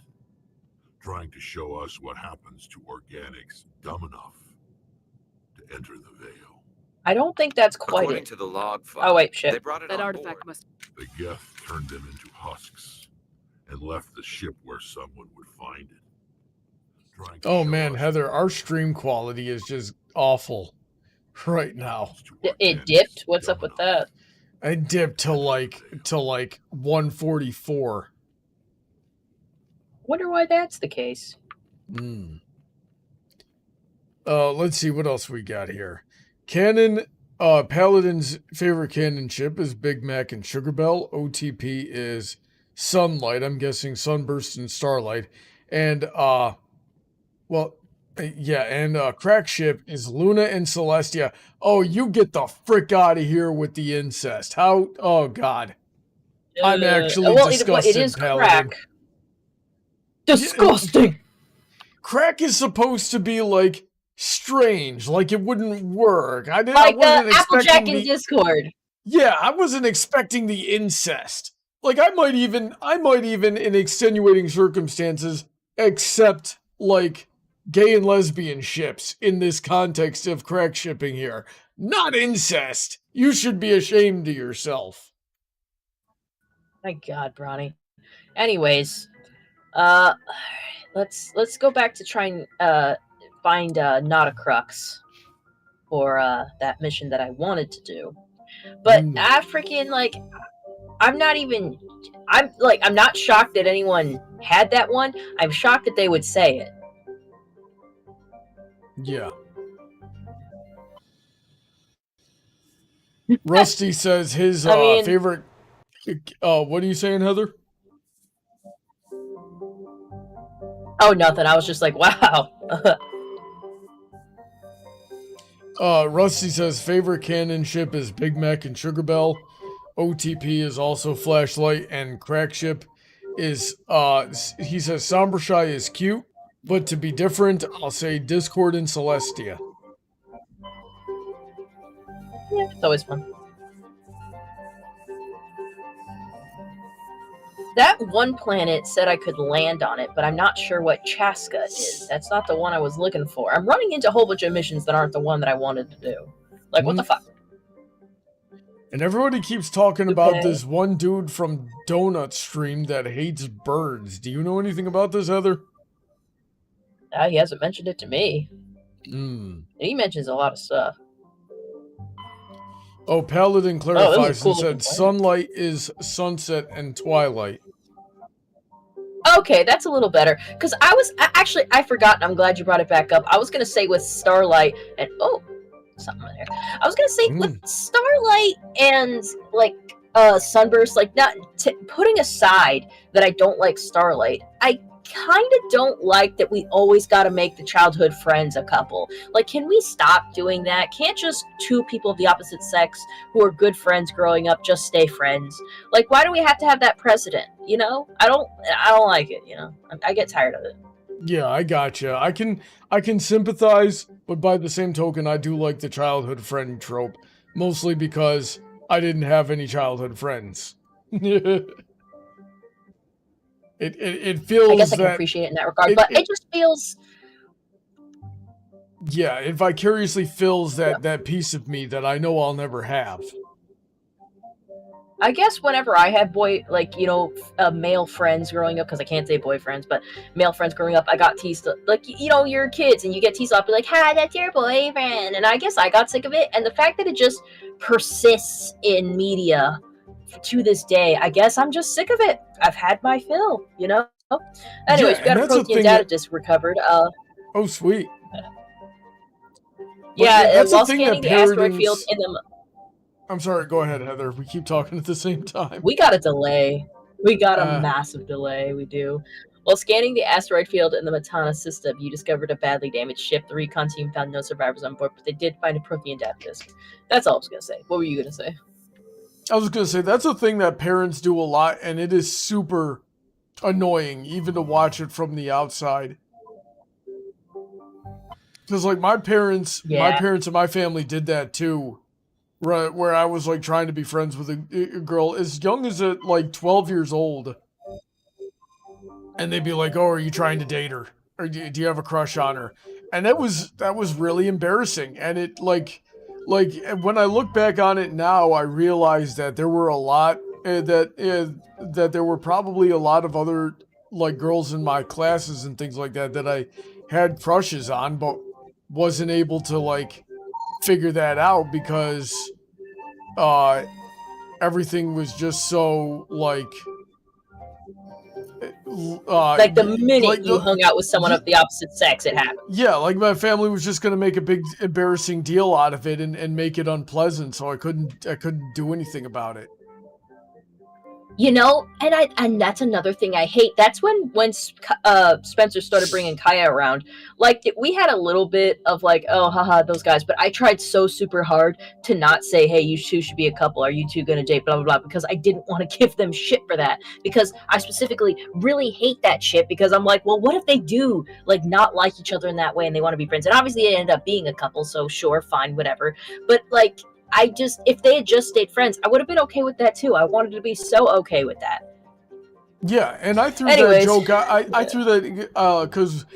trying to show us what happens to organics dumb enough to enter the Veil. I don't think that's quite According it. to the log file, oh wait, shit. They brought it that on artifact board. must... The Geth turned them into husks and left the ship where someone would find it. Oh man, Heather, our stream quality is just awful right now. It dipped? What's up with that? I dipped to like 144. Wonder why that's the case. Let's see what else we got here. Cannon, Paladin's favorite cannon ship is Big Mac and Sugar Bell. OTP is Sunlight. I'm guessing Sunburst and Starlight. And Crack ship is Luna and Celestia. Oh, you get the frick out of here with the incest. How? Oh God, I'm actually disgusted. It is Paladin. Crack. Disgusting. Crack is supposed to be like strange, like it wouldn't work. I Like wasn't Applejack expecting in Discord. Yeah, I wasn't expecting the incest. Like I might even in extenuating circumstances accept like gay and lesbian ships in this context of crack shipping here. Not incest. You should be ashamed of yourself. My God, Brawny. Anyways, let's go back to trying find not a crux for that mission that I wanted to do. But I freaking like I'm not shocked that anyone had that one. I'm shocked that they would say it. Yeah. Rusty says his favorite what are you saying, Heather? Oh, nothing. I was just like, wow. Rusty says favorite cannon ship is Big Mac and Sugar Bell. OTP is also Flashlight, and Crack ship is he says Sombershy is cute, but to be different, I'll say Discord and Celestia. Yeah, it's always fun. That one planet said I could land on it, but I'm not sure what Chaska is. That's not the one I was looking for. I'm running into a whole bunch of missions that aren't the one that I wanted to do. Like, what the fuck? And everybody keeps talking about this one dude from Donut Stream that hates birds. Do you know anything about this, Heather? He hasn't mentioned it to me. He mentions a lot of stuff. Oh, Paladin clarifies and said sunlight is sunset and twilight. Okay, that's a little better. Because I forgot, and I'm glad you brought it back up. I was going to say with Starlight and, something in there. I was going to say with Starlight and, like, Sunburst, like, not putting aside that I don't like Starlight, I kind of don't like that we always got to make the childhood friends a couple. Like, can we stop doing that? Can't just two people of the opposite sex who are good friends growing up just stay friends? Like, why do we have to have that precedent? You know, I don't like it. You know, I get tired of it. Yeah, I gotcha. I can sympathize, but by the same token, I do like the childhood friend trope, mostly because I didn't have any childhood friends. It feels. I guess I can appreciate it in that regard, but it just feels. Yeah, it vicariously fills that piece of me that I know I'll never have. I guess whenever I had male friends growing up, because I can't say boyfriends, but male friends growing up, I got teased, like, you're kids and you get teased off, be like, hi, that's your boyfriend. And I guess I got sick of it. And the fact that it just persists in media to this day, I guess I'm just sick of it. I've had my fill, you know? Anyways, we got a protein data disk recovered. Oh, sweet. Yeah, while scanning the asteroid field in the... I'm sorry, go ahead, Heather. We keep talking at the same time. We got a delay. We got a massive delay, we do. While scanning the asteroid field in the Matana system, you discovered a badly damaged ship. The recon team found no survivors on board, but they did find a protein data disk. That's all I was going to say. What were you going to say? I was going to say, that's a thing that parents do a lot, and it is super annoying, even to watch it from the outside. Because, like, my parents and my family did that, too. Right, where I was, like, trying to be friends with a girl as young as, 12 years old. And they'd be like, oh, are you trying to date her? Or do you have a crush on her? And that was really embarrassing. And it, like, when I look back on it now, I realized that there were a lot, that there were probably a lot of other, like, girls in my classes and things like that I had crushes on, but wasn't able to, like, figure that out because everything was just so like like the minute you hung out with someone of the opposite sex, it happened. Yeah, like my family was just gonna make a big embarrassing deal out of it and make it unpleasant, so I couldn't do anything about it. You know, and that's another thing I hate. That's when Spencer started bringing Kaya around. Like, we had a little bit of like, oh, haha, those guys. But I tried so super hard to not say, hey, you two should be a couple. Are you two gonna date? Blah, blah, blah. Because I didn't want to give them shit for that. Because I specifically really hate that shit. Because I'm like, well, what if they do, like, not like each other in that way and they want to be friends? And obviously they ended up being a couple. So sure, fine, whatever. But, like, if they had just stayed friends, I would have been okay with that too. I wanted to be so okay with that. Yeah, and I threw that joke. I threw that because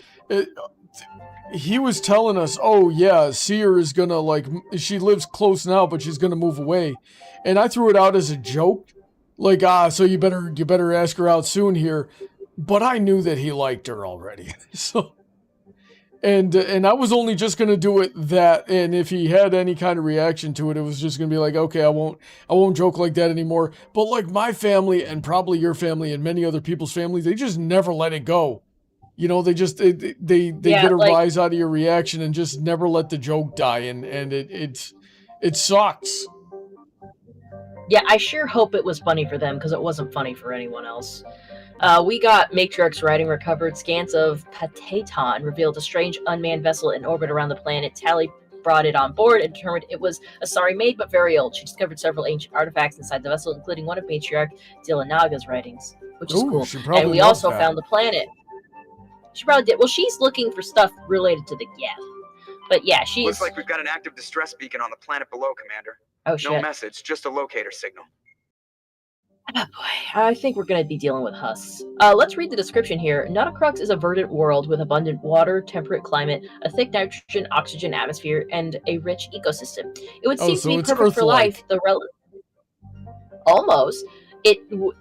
he was telling us, oh yeah, Seer is gonna, like, she lives close now, but she's gonna move away, and I threw it out as a joke, like, so you better ask her out soon here, but I knew that he liked her already, so. And I was only just gonna do it that, and if he had any kind of reaction to it, it was just gonna be like, okay, I won't joke like that anymore. But like my family and probably your family and many other people's families, they just never let it go. You know, they just they get a rise out of your reaction and just never let the joke die, and it sucks. Yeah, I sure hope it was funny for them because it wasn't funny for anyone else. We got Matriarch's writing recovered. Scans of Pataton revealed a strange unmanned vessel in orbit around the planet. Tally brought it on board and determined it was Astari made but very old. She discovered several ancient artifacts inside the vessel, including one of Matriarch Dilanaga's writings, which is cool. And we also found the planet. She probably did. Well, she's looking for stuff related to the Geth. But yeah, she's... Looks like we've got an active distress beacon on the planet below, Commander. Oh, shit. No message, just a locator signal. Oh boy, I think we're going to be dealing with husks. Let's read the description here. Nauticrux is a verdant world with abundant water, temperate climate, a thick nitrogen oxygen atmosphere, and a rich ecosystem. It would seem to be perfect for life. Almost.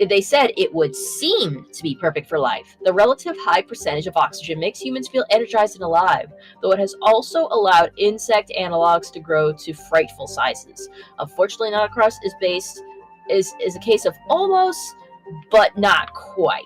They said it would seem to be perfect for life. The relative high percentage of oxygen makes humans feel energized and alive, though it has also allowed insect analogs to grow to frightful sizes. Unfortunately, Nauticrux is a case of almost, but not quite.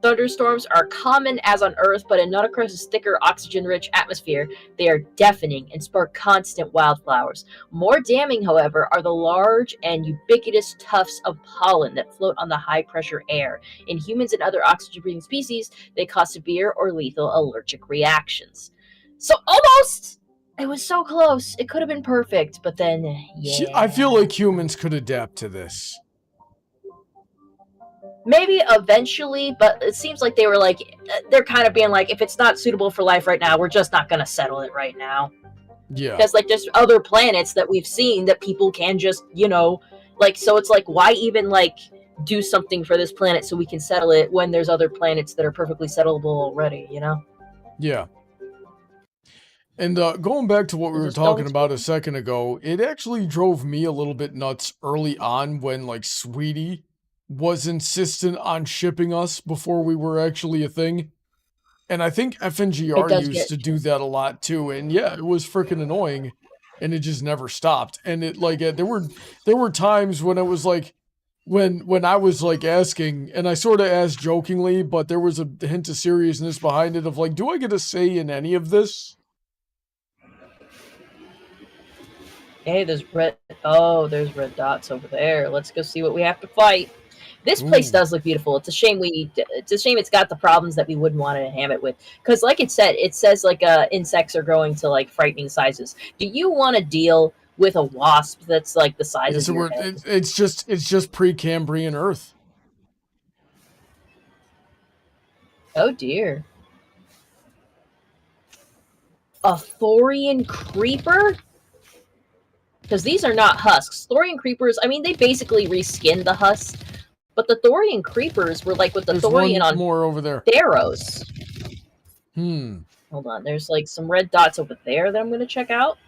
Thunderstorms are common as on Earth, but in Nauticrus's thicker, oxygen-rich atmosphere, they are deafening and spark constant wildflowers. More damning, however, are the large and ubiquitous tufts of pollen that float on the high-pressure air. In humans and other oxygen-breathing species, they cause severe or lethal allergic reactions. So almost! It was so close. It could have been perfect, but then, yeah. I feel like humans could adapt to this. Maybe eventually, but it seems like they were like, they're kind of being like, if it's not suitable for life right now, we're just not going to settle it right now. Yeah. Because, like, there's other planets that we've seen that people can just, you know, like, so it's like, why even, like, do something for this planet so we can settle it when there's other planets that are perfectly settleable already, you know? Yeah. And going back to what we were talking about a second ago, it actually drove me a little bit nuts early on when, like, Sweetie was insistent on shipping us before we were actually a thing. And I think FNGR used to do that a lot too. And yeah, it was freaking annoying, and it just never stopped. And it, like, there were times when it was like, when I was like asking, and I sort of asked jokingly, but there was a hint of seriousness behind it of like, do I get a say in any of this? Hey, there's red dots over there. Let's go see what we have to fight. This place does look beautiful. It's a shame it's got the problems that we wouldn't want to ham it with. Because like it says like insects are growing to like frightening sizes. Do you want to deal with a wasp that's like the size of your head? It's just Precambrian Earth. Oh dear. A Thorian creeper? Because these are not husks. Thorian creepers, I mean, they basically reskinned the husks. But the Thorian creepers were like with the Thorian on more over there. Theros. Hold on, there's like some red dots over there that I'm going to check out.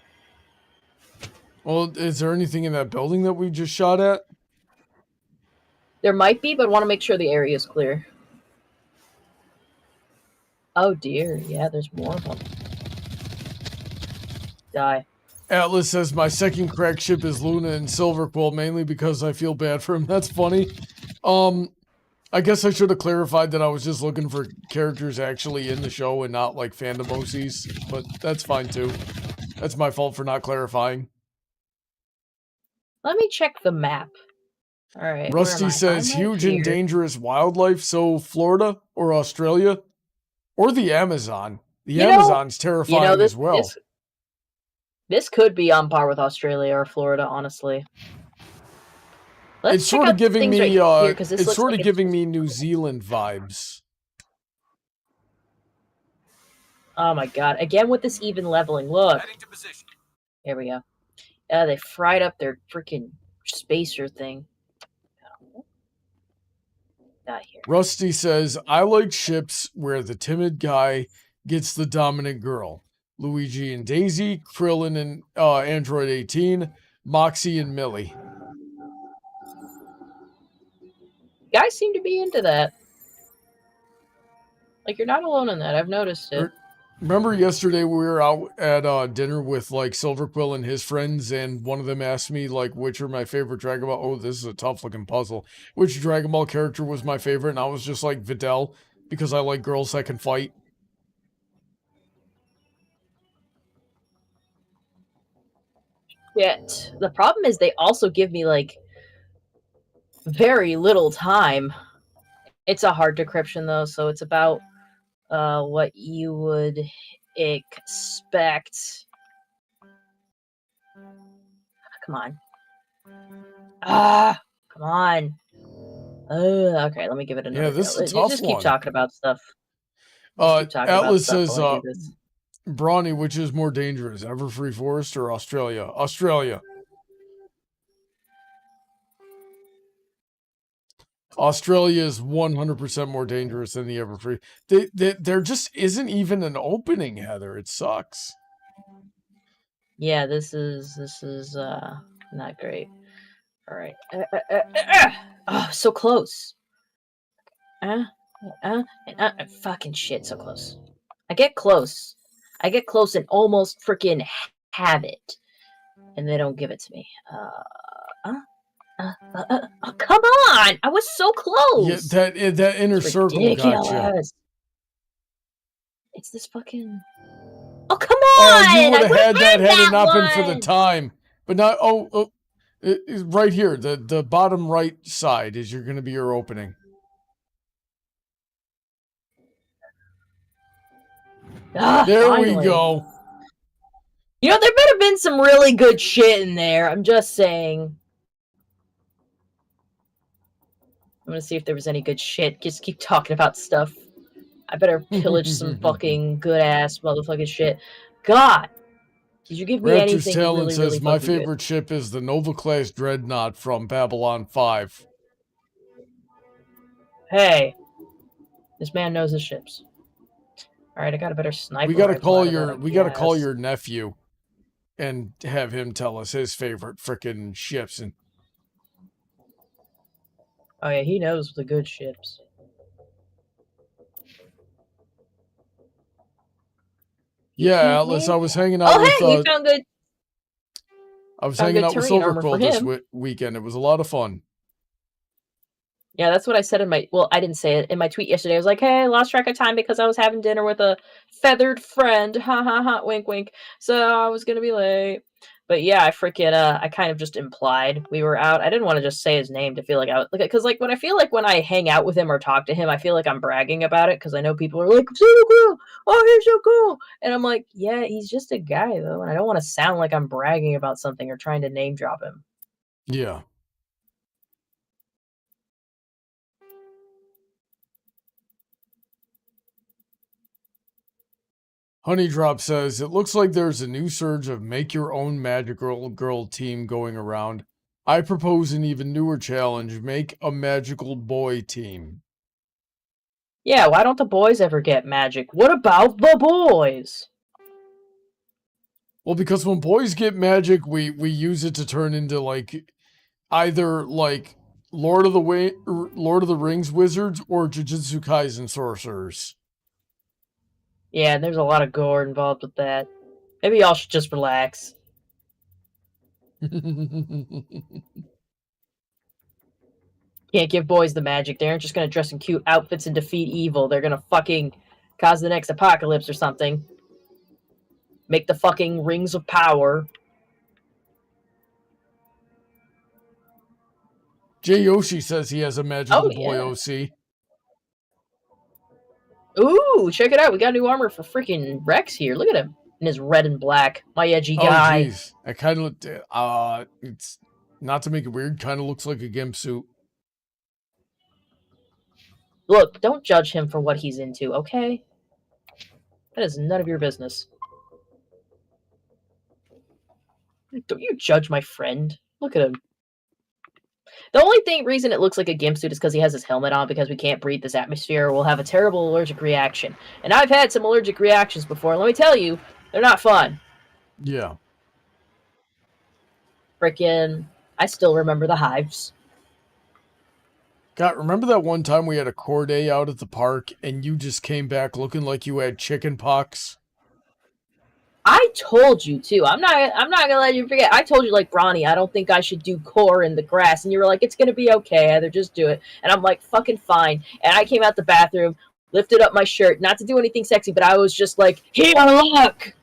Well, is there anything in that building that we just shot at? There might be, but I want to make sure the area is clear. Oh dear, yeah, there's more of them. Die. Atlas says, my second crack ship is Luna and Silverquill, mainly because I feel bad for him. That's funny. I guess I should have clarified that I was just looking for characters actually in the show and not like fandom OCs, but that's fine too. That's my fault for not clarifying. Let me check the map. All right. Rusty says, huge and dangerous wildlife, so Florida or Australia or the Amazon. The Amazon's terrifying as well. This could be on par with Australia or Florida, honestly. It's sort of giving me it's sort of giving me New Zealand vibes. Oh my god. Again with this even leveling. Look. Here we go. They fried up their freaking spacer thing. Not here. Rusty says, I like ships where the timid guy gets the dominant girl. Luigi and Daisy, Krillin and Android 18, Moxie and Millie. Guys seem to be into that. Like, you're not alone in that. I've noticed it. Remember yesterday we were out at dinner with, like, Silverquill and his friends, and one of them asked me, like, which are my favorite Dragon Ball... Oh, this is a tough-looking puzzle. Which Dragon Ball character was my favorite? And I was just like, Videl, because I like girls that can fight. Yet, the problem is they also give me, like, very little time. It's a hard decryption, though, so it's about what you would expect. Come on. Come on. Okay, let me give it another Yeah, this go. is a tough Just one. keep talking about stuff. Atlas says, Brawny, which is more dangerous, Everfree Forest or Australia? Australia. Australia is 100% more dangerous than the Everfree. There just isn't even an opening, Heather. It sucks. Yeah, this is not great. All right. Oh, so close. Fucking shit, so close. I get close and almost freaking have it, and they don't give it to me. Oh, come on! I was so close. Yeah, that inner circle gotcha. It's this fucking. Oh, come on! Oh, you would have had that had it not one. been for the time, but not. Right here, the bottom right side is going to be your opening. There finally. we go. You know, there better have been some really good shit in there. I'm just saying. I'm gonna see if there was any good shit. Just keep talking about stuff. I better pillage some fucking good ass motherfucking shit. God, did you give me anything Talon really, says, really my fucking favorite ship is the Nova class Dreadnought from Babylon 5. Hey, this man knows his ships. All right, I got a better sniper. We gotta rifle gotta call your nephew and have him tell us his favorite frickin' ships. And oh yeah, he knows the good ships. yeah, Atlas, I was hanging out with. Hey, you found good. I was found hanging good out with terrain armor Silverquill for this him. weekend. It was a lot of fun. Yeah, that's what I said in my. Well, I didn't say it in my tweet yesterday. I was like, "Hey, I lost track of time because I was having dinner with a feathered friend." Ha ha ha! Wink wink. So I was gonna be late. But yeah, I freaking I kind of just implied we were out. I didn't want to just say his name to feel like I was because like when I feel like when I hang out with him or talk to him, I feel like I'm bragging about it because I know people are like, "So cool! Oh, he's so cool!" And I'm like, "Yeah, he's just a guy though," and I don't want to sound like I'm bragging about something or trying to name drop him. Yeah. Honeydrop says, it looks like there's a new surge of make-your-own magical girl team going around. I propose an even newer challenge, make a magical boy team. Yeah, why don't the boys ever get magic? What about the boys? Well, because when boys get magic, we use it to turn into, like, either, like, Lord of the Rings wizards or Jujutsu Kaisen sorcerers. Yeah, there's a lot of gore involved with that. Maybe y'all should just relax. Can't give boys the magic. They aren't just gonna dress in cute outfits and defeat evil. They're gonna fucking cause the next apocalypse or something. Make the fucking rings of power. Jay Yoshi says he has a magical boy OC. Ooh, check it out. We got new armor for freaking Rex here. Look at him in his red and black. My edgy guy. Oh, jeez. It kind of it's not to make it weird. Kind of looks like a gimp suit. Look, don't judge him for what he's into, okay? That is none of your business. Don't you judge my friend. Look at him. The only reason it looks like a gimp suit is because he has his helmet on, because we can't breathe this atmosphere or we'll have a terrible allergic reaction. And I've had some allergic reactions before, and let me tell you, they're not fun. Yeah. Frickin', I still remember the hives. God, remember that one time we had a core day out at the park and you just came back looking like you had chicken pox? I told you too. I'm not gonna let you forget. I told you, like, Brawny, I don't think I should do core in the grass, and you were like, it's gonna be okay, Heather, just do it. And I'm like, fucking fine. And I came out the bathroom, lifted up my shirt, not to do anything sexy, but I was just like, here, look!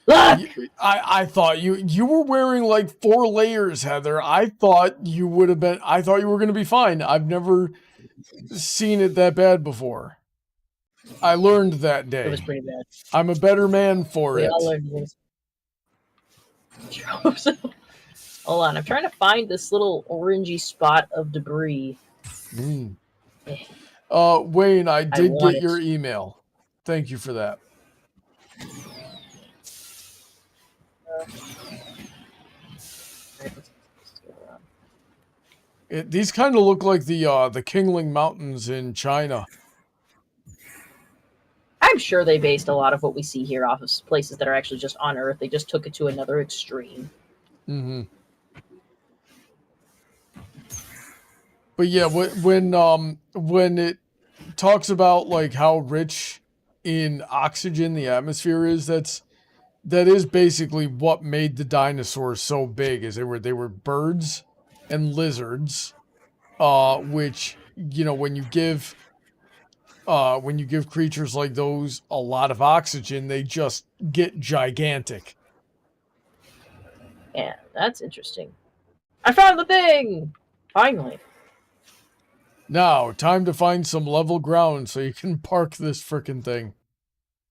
Look! I thought you were wearing like 4 layers, Heather. I thought you were gonna be fine. I've never seen it that bad before. I learned that day. It was pretty bad. I'm a better man for it. We all learned this. Hold on, I'm trying to find this little orangey spot of debris. Wayne, I did get your email. Thank you for that. These kind of look like the Kingling Mountains in China. I'm sure they based a lot of what we see here off of places that are actually just on Earth. They just took it to another extreme. Mm-hmm. But yeah, when it talks about like how rich in oxygen the atmosphere is, that is basically what made the dinosaurs so big. Is they were birds and lizards, which, you know, when you give creatures like those a lot of oxygen, they just get gigantic. Yeah, that's interesting. I found the thing! Finally. Now, time to find some level ground so you can park this frickin' thing.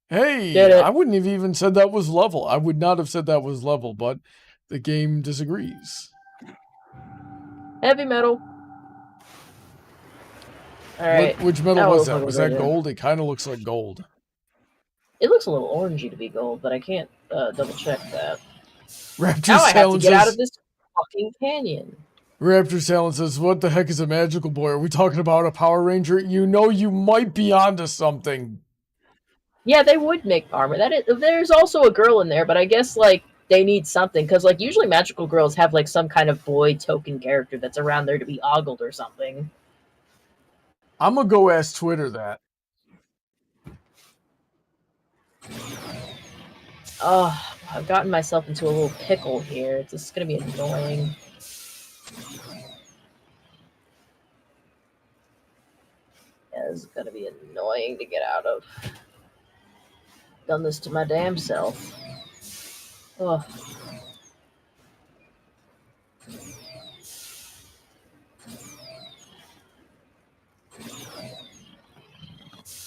Hey, I wouldn't have even said that was level. I would not have said that was level, but the game disagrees. Heavy metal. Alright. Which metal was that? Was that gold? It kind of looks like gold. It looks a little orangey to be gold, but I can't double check that. Raptor now I have to get says, out of this fucking canyon. Raptor Talon says, what the heck is a magical boy? Are we talking about a Power Ranger? You know you might be onto something. Yeah, they would make armor. There's also a girl in there, but I guess, like, they need something. Because, like, usually magical girls have, like, some kind of boy token character that's around there to be ogled or something. I'm going to go ask Twitter that. Oh, I've gotten myself into a little pickle here. It's just going to be annoying. Yeah, this is going to be annoying to get out of. Done this to my damn self. Ugh.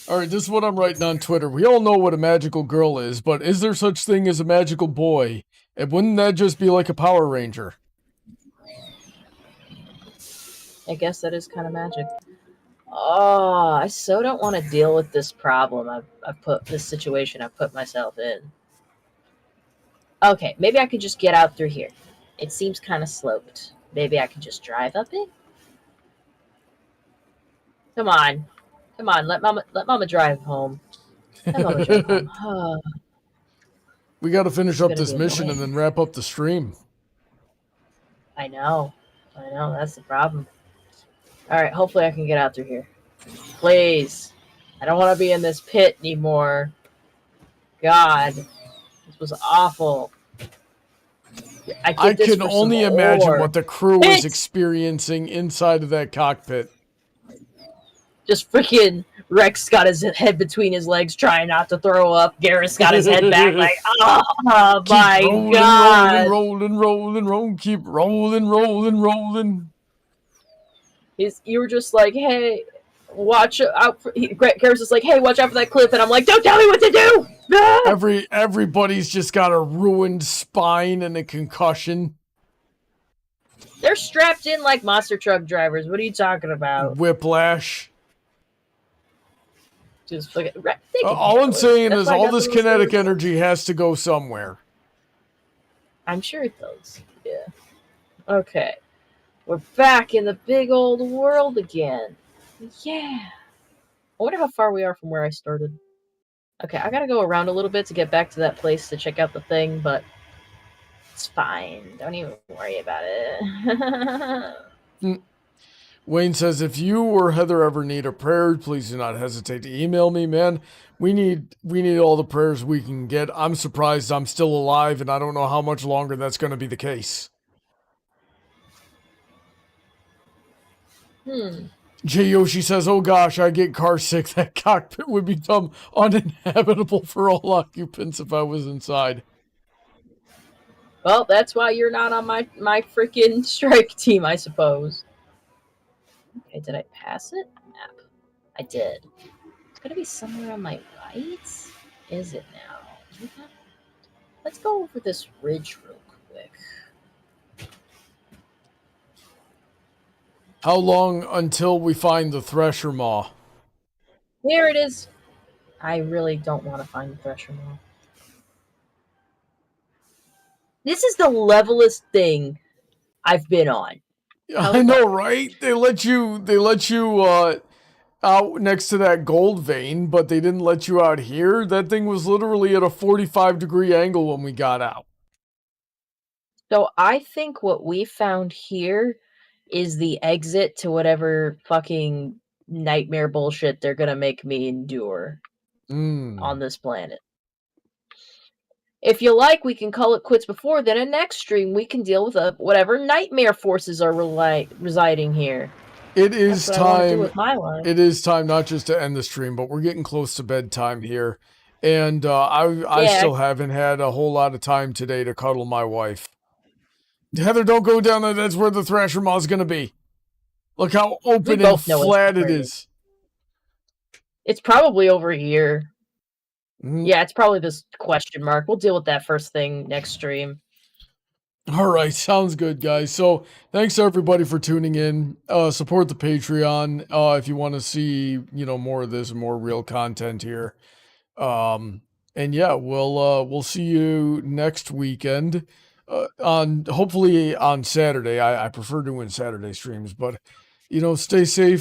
Alright, this is what I'm writing on Twitter. We all know what a magical girl is, but is there such thing as a magical boy? And wouldn't that just be like a Power Ranger? I guess that is kind of magic. Oh, I so don't want to deal with this problem this situation I've put myself in. Okay, maybe I could just get out through here. It seems kind of sloped. Maybe I could just drive up it? Come on. Come on, let Mama drive home. Let Mama drive home. Oh. We got to finish up this mission and then wrap up the stream. I know, that's the problem. Alright, hopefully I can get out through here. Please. I don't want to be in this pit anymore. God. This was awful. I can only imagine what the crew is Hits! experiencing inside of that cockpit. Just freaking Rex got his head between his legs trying not to throw up. Garrus got his head back like, oh my god. Keep rolling. You were just like, hey, watch out. Garrus is like, hey, watch out for that cliff. And I'm like, don't tell me what to do. Ah! Everybody's just got a ruined spine and a concussion. They're strapped in like monster truck drivers. What are you talking about? Whiplash. Just look at, all I'm saying is all this kinetic energy has to go somewhere. I'm sure it does. Yeah. Okay. We're back in the big old world again. Yeah. I wonder how far we are from where I started. Okay, I gotta go around a little bit to get back to that place to check out the thing, but it's fine. Don't even worry about it. Wayne says, if you or Heather ever need a prayer, please do not hesitate to email me, man. We need all the prayers we can get. I'm surprised I'm still alive, and I don't know how much longer that's going to be the case. J. Yoshi says, oh gosh, I get car sick. That cockpit would become uninhabitable for all occupants if I was inside. Well, that's why you're not on my freaking strike team, I suppose. Okay, did I pass it? Map. I did. It's gonna be somewhere on my right? Is it now? Let's go over this ridge real quick. How long until we find the Thresher Maw? Here it is. I really don't want to find the Thresher Maw. This is the levelest thing I've been on. I know, right? They let you out next to that gold vein, but they didn't let you out here. That thing was literally at a 45-degree angle when we got out. So I think what we found here is the exit to whatever fucking nightmare bullshit they're gonna make me endure on this planet. If you like, we can call it quits before then. In next stream, we can deal with whatever nightmare forces are residing here. It is time. With my life. It is time not just to end the stream, but we're getting close to bedtime here, and I still haven't had a whole lot of time today to cuddle my wife. Heather, don't go down there. That's where the Thrasher Maw is going to be. Look how open and flat it is. It's probably over here. Yeah, it's probably this question mark. We'll deal with that first thing next stream. All right, sounds good, guys. So thanks to everybody for tuning in. Support the Patreon if you want to see, more of this and more real content here. And yeah, we'll see you next weekend. Hopefully on Saturday. I prefer doing Saturday streams, but stay safe.